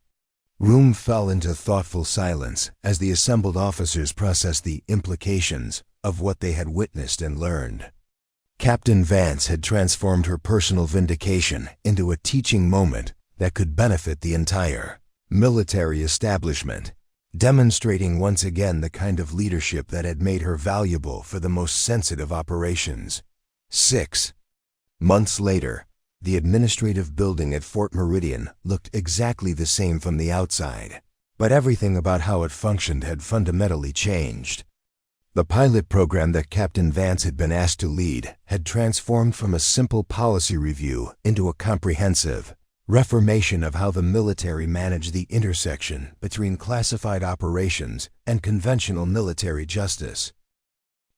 room fell into thoughtful silence as the assembled officers processed the implications of what they had witnessed and learned. Captain Vance had transformed her personal vindication into a teaching moment that could benefit the entire military establishment, demonstrating once again the kind of leadership that had made her valuable for the most sensitive operations. 6 months later, the administrative building at Fort Meridian looked exactly the same from the outside, but everything about how it functioned had fundamentally changed. The pilot program that Captain Vance had been asked to lead had transformed from a simple policy review into a comprehensive reformation of how the military managed the intersection between classified operations and conventional military justice.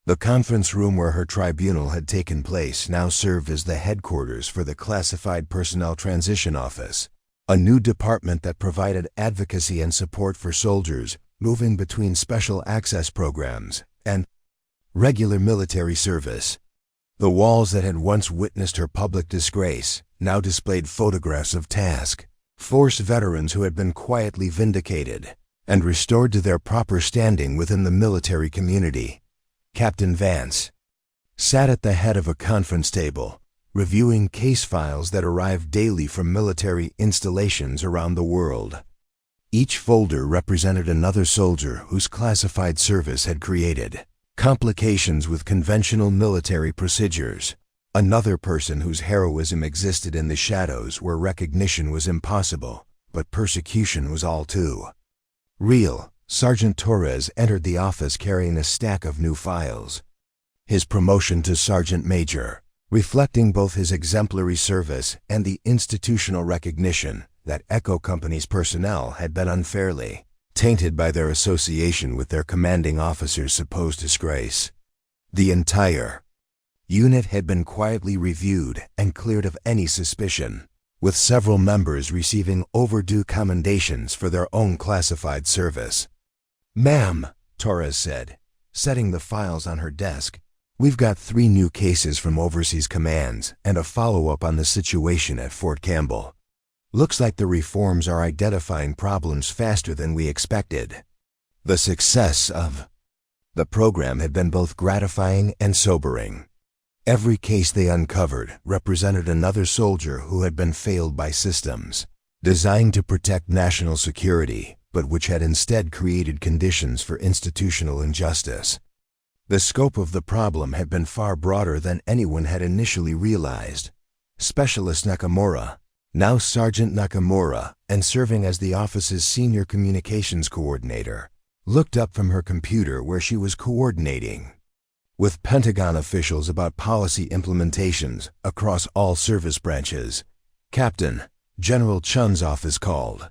The conference room where her tribunal had taken place now served as the headquarters for the Classified Personnel Transition Office, a new department that provided advocacy and support for soldiers moving between special access programs and regular military service. The walls that had once witnessed her public disgrace now displayed photographs of task force veterans who had been quietly vindicated and restored to their proper standing within the military community. Captain Vance sat at the head of a conference table, reviewing case files that arrived daily from military installations around the world. Each folder represented another soldier whose classified service had created complications with conventional military procedures, another person whose heroism existed in the shadows where recognition was impossible, but persecution was all too real. Sergeant Torres entered the office carrying a stack of new files. His promotion to sergeant major, reflecting both his exemplary service and the institutional recognition that Echo Company's personnel had been unfairly tainted by their association with their commanding officer's supposed disgrace. The entire unit had been quietly reviewed and cleared of any suspicion, with several members receiving overdue commendations for their own classified service. "Ma'am," Torres said, setting the files on her desk, "we've got 3 new cases from overseas commands and a follow-up on the situation at Fort Campbell. Looks like the reforms are identifying problems faster than we expected." The success of the program had been both gratifying and sobering. Every case they uncovered represented another soldier who had been failed by systems designed to protect national security, but which had instead created conditions for institutional injustice. The scope of the problem had been far broader than anyone had initially realized. Specialist Nakamura, now Sergeant Nakamura, and serving as the office's senior communications coordinator, looked up from her computer where she was coordinating with Pentagon officials about policy implementations across all service branches. "Captain, General Chun's office called.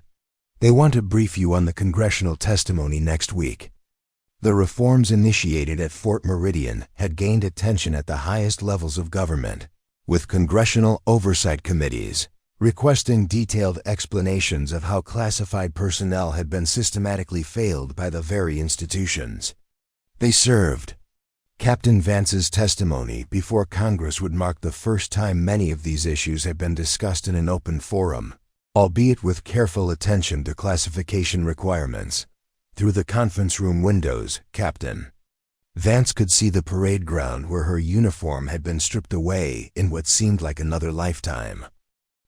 They want to brief you on the congressional testimony next week." The reforms initiated at Fort Meridian had gained attention at the highest levels of government, with congressional oversight committees requesting detailed explanations of how classified personnel had been systematically failed by the very institutions they served. Captain Vance's testimony before Congress would mark the first time many of these issues had been discussed in an open forum, albeit with careful attention to classification requirements. Through the conference room windows, Captain Vance could see the parade ground where her uniform had been stripped away in what seemed like another lifetime.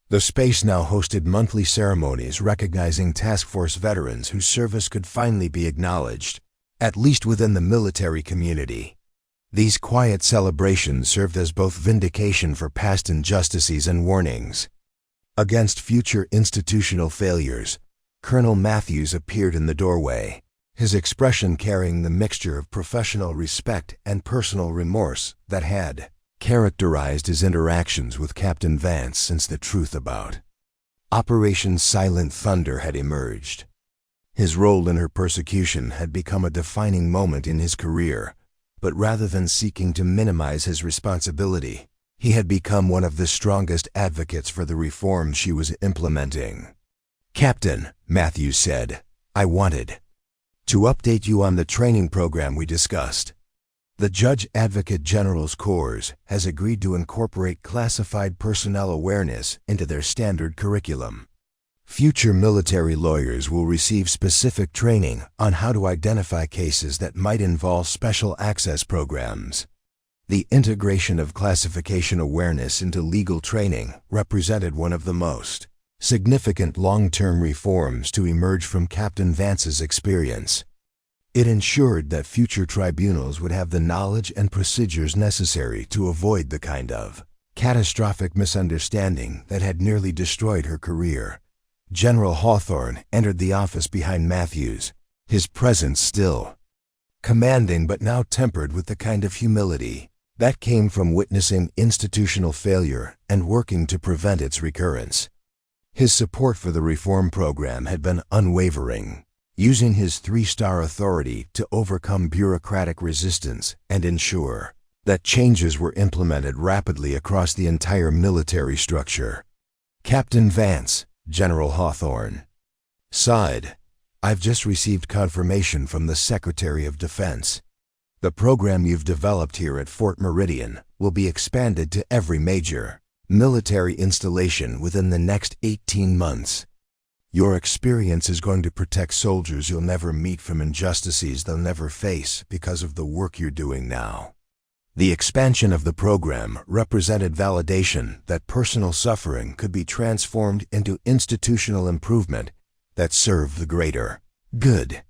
The space now hosted monthly ceremonies recognizing task force veterans whose service could finally be acknowledged, at least within the military community. These quiet celebrations served as both vindication for past injustices and warnings against future institutional failures. Colonel Matthews appeared in the doorway, his expression carrying the mixture of professional respect and personal remorse that had characterized his interactions with Captain Vance since the truth about Operation Silent Thunder had emerged. His role in her persecution had become a defining moment in his career, but rather than seeking to minimize his responsibility, he had become one of the strongest advocates for the reforms she was implementing. "Captain," Matthews said, "I wanted to update you on the training program we discussed. The Judge Advocate General's Corps has agreed to incorporate classified personnel awareness into their standard curriculum. Future military lawyers will receive specific training on how to identify cases that might involve special access programs." The integration of classification awareness into legal training represented one of the most significant long-term reforms to emerge from Captain Vance's experience. It ensured that future tribunals would have the knowledge and procedures necessary to avoid the kind of catastrophic misunderstanding that had nearly destroyed her career. General Hawthorne entered the office behind Matthews, his presence still commanding but now tempered with the kind of humility that came from witnessing institutional failure and working to prevent its recurrence. His support for the reform program had been unwavering, using his 3-star authority to overcome bureaucratic resistance and ensure that changes were implemented rapidly across the entire military structure. Captain Vance, General Hawthorne, sighed. "I've just received confirmation from the Secretary of Defense. The program you've developed here at Fort Meridian will be expanded to every major military installation within the next 18 months. Your experience is going to protect soldiers you'll never meet from injustices they'll never face because of the work you're doing now." The expansion of the program represented validation that personal suffering could be transformed into institutional improvement that served the greater good.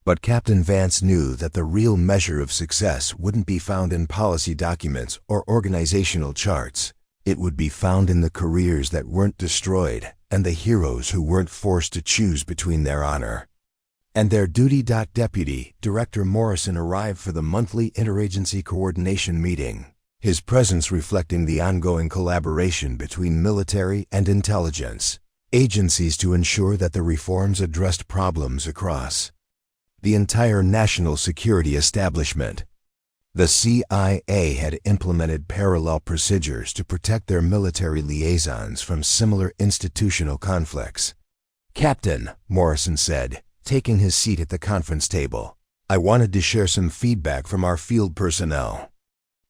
But Captain Vance knew that the real measure of success wouldn't be found in policy documents or organizational charts. It would be found in the careers that weren't destroyed and the heroes who weren't forced to choose between their honor and their duty. Deputy Director Morrison arrived for the monthly interagency coordination meeting, his presence reflecting the ongoing collaboration between military and intelligence agencies to ensure that the reforms addressed problems across the entire national security establishment. The CIA had implemented parallel procedures to protect their military liaisons from similar institutional conflicts. "Captain," Morrison said, taking his seat at the conference table, "I wanted to share some feedback from our field personnel.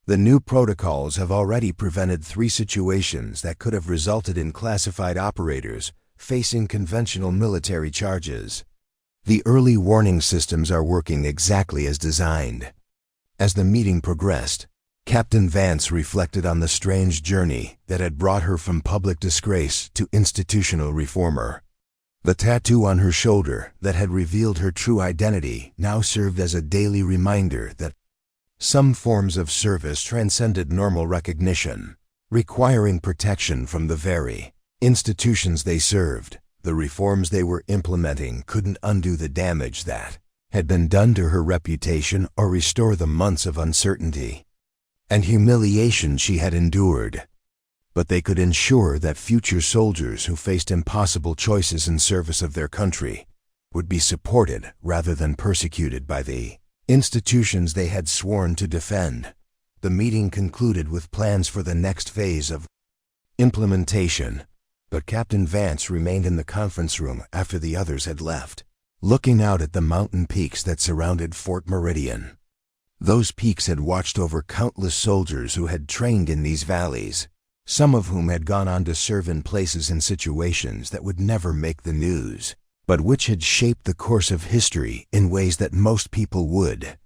The new protocols have already prevented 3 situations that could have resulted in classified operators facing conventional military charges. The early warning systems are working exactly as designed." As the meeting progressed, Captain Vance reflected on the strange journey that had brought her from public disgrace to institutional reformer. The tattoo on her shoulder that had revealed her true identity now served as a daily reminder that some forms of service transcended normal recognition, requiring protection from the very institutions they served. The reforms they were implementing couldn't undo the damage that had been done to her reputation or restore the months of uncertainty and humiliation she had endured. But they could ensure that future soldiers who faced impossible choices in service of their country would be supported rather than persecuted by the institutions they had sworn to defend. The meeting concluded with plans for the next phase of implementation, but Captain Vance remained in the conference room after the others had left, looking out at the mountain peaks that surrounded Fort Meridian. Those peaks had watched over countless soldiers who had trained in these valleys, some of whom had gone on to serve in places and situations that would never make the news, but which had shaped the course of history in ways that most people would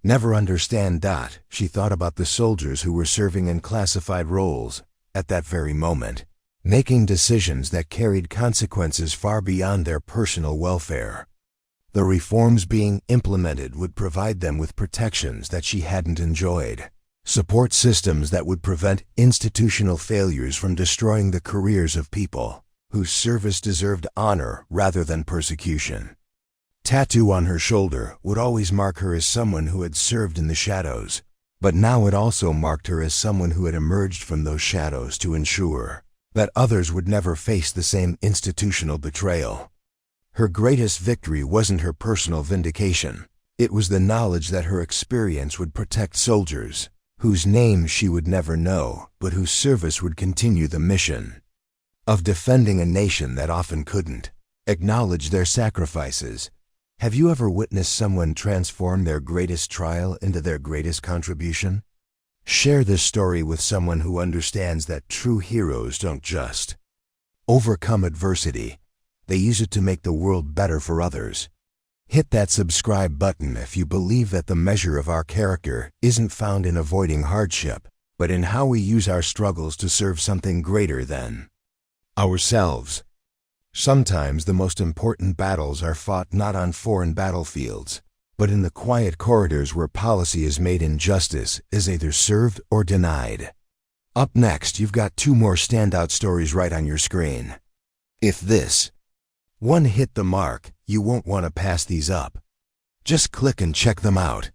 never understand. She thought about the soldiers who were serving in classified roles at that very moment, making decisions that carried consequences far beyond their personal welfare. The reforms being implemented would provide them with protections that she hadn't enjoyed, support systems that would prevent institutional failures from destroying the careers of people whose service deserved honor rather than persecution. Tattoo on her shoulder would always mark her as someone who had served in the shadows, but now it also marked her as someone who had emerged from those shadows to ensure that others would never face the same institutional betrayal. Her greatest victory wasn't her personal vindication. It was the knowledge that her experience would protect soldiers whose names she would never know, but whose service would continue the mission of defending a nation that often couldn't acknowledge their sacrifices. Have you ever witnessed someone transform their greatest trial into their greatest contribution? Share this story with someone who understands that true heroes don't just overcome adversity, they use it to make the world better for others. Hit that subscribe button if you believe that the measure of our character isn't found in avoiding hardship, but in how we use our struggles to serve something greater than ourselves. Sometimes the most important battles are fought not on foreign battlefields, but in the quiet corridors where policy is made and justice is either served or denied. Up next, you've got 2 more standout stories right on your screen. If this one hit the mark, you won't want to pass these up. Just click and check them out.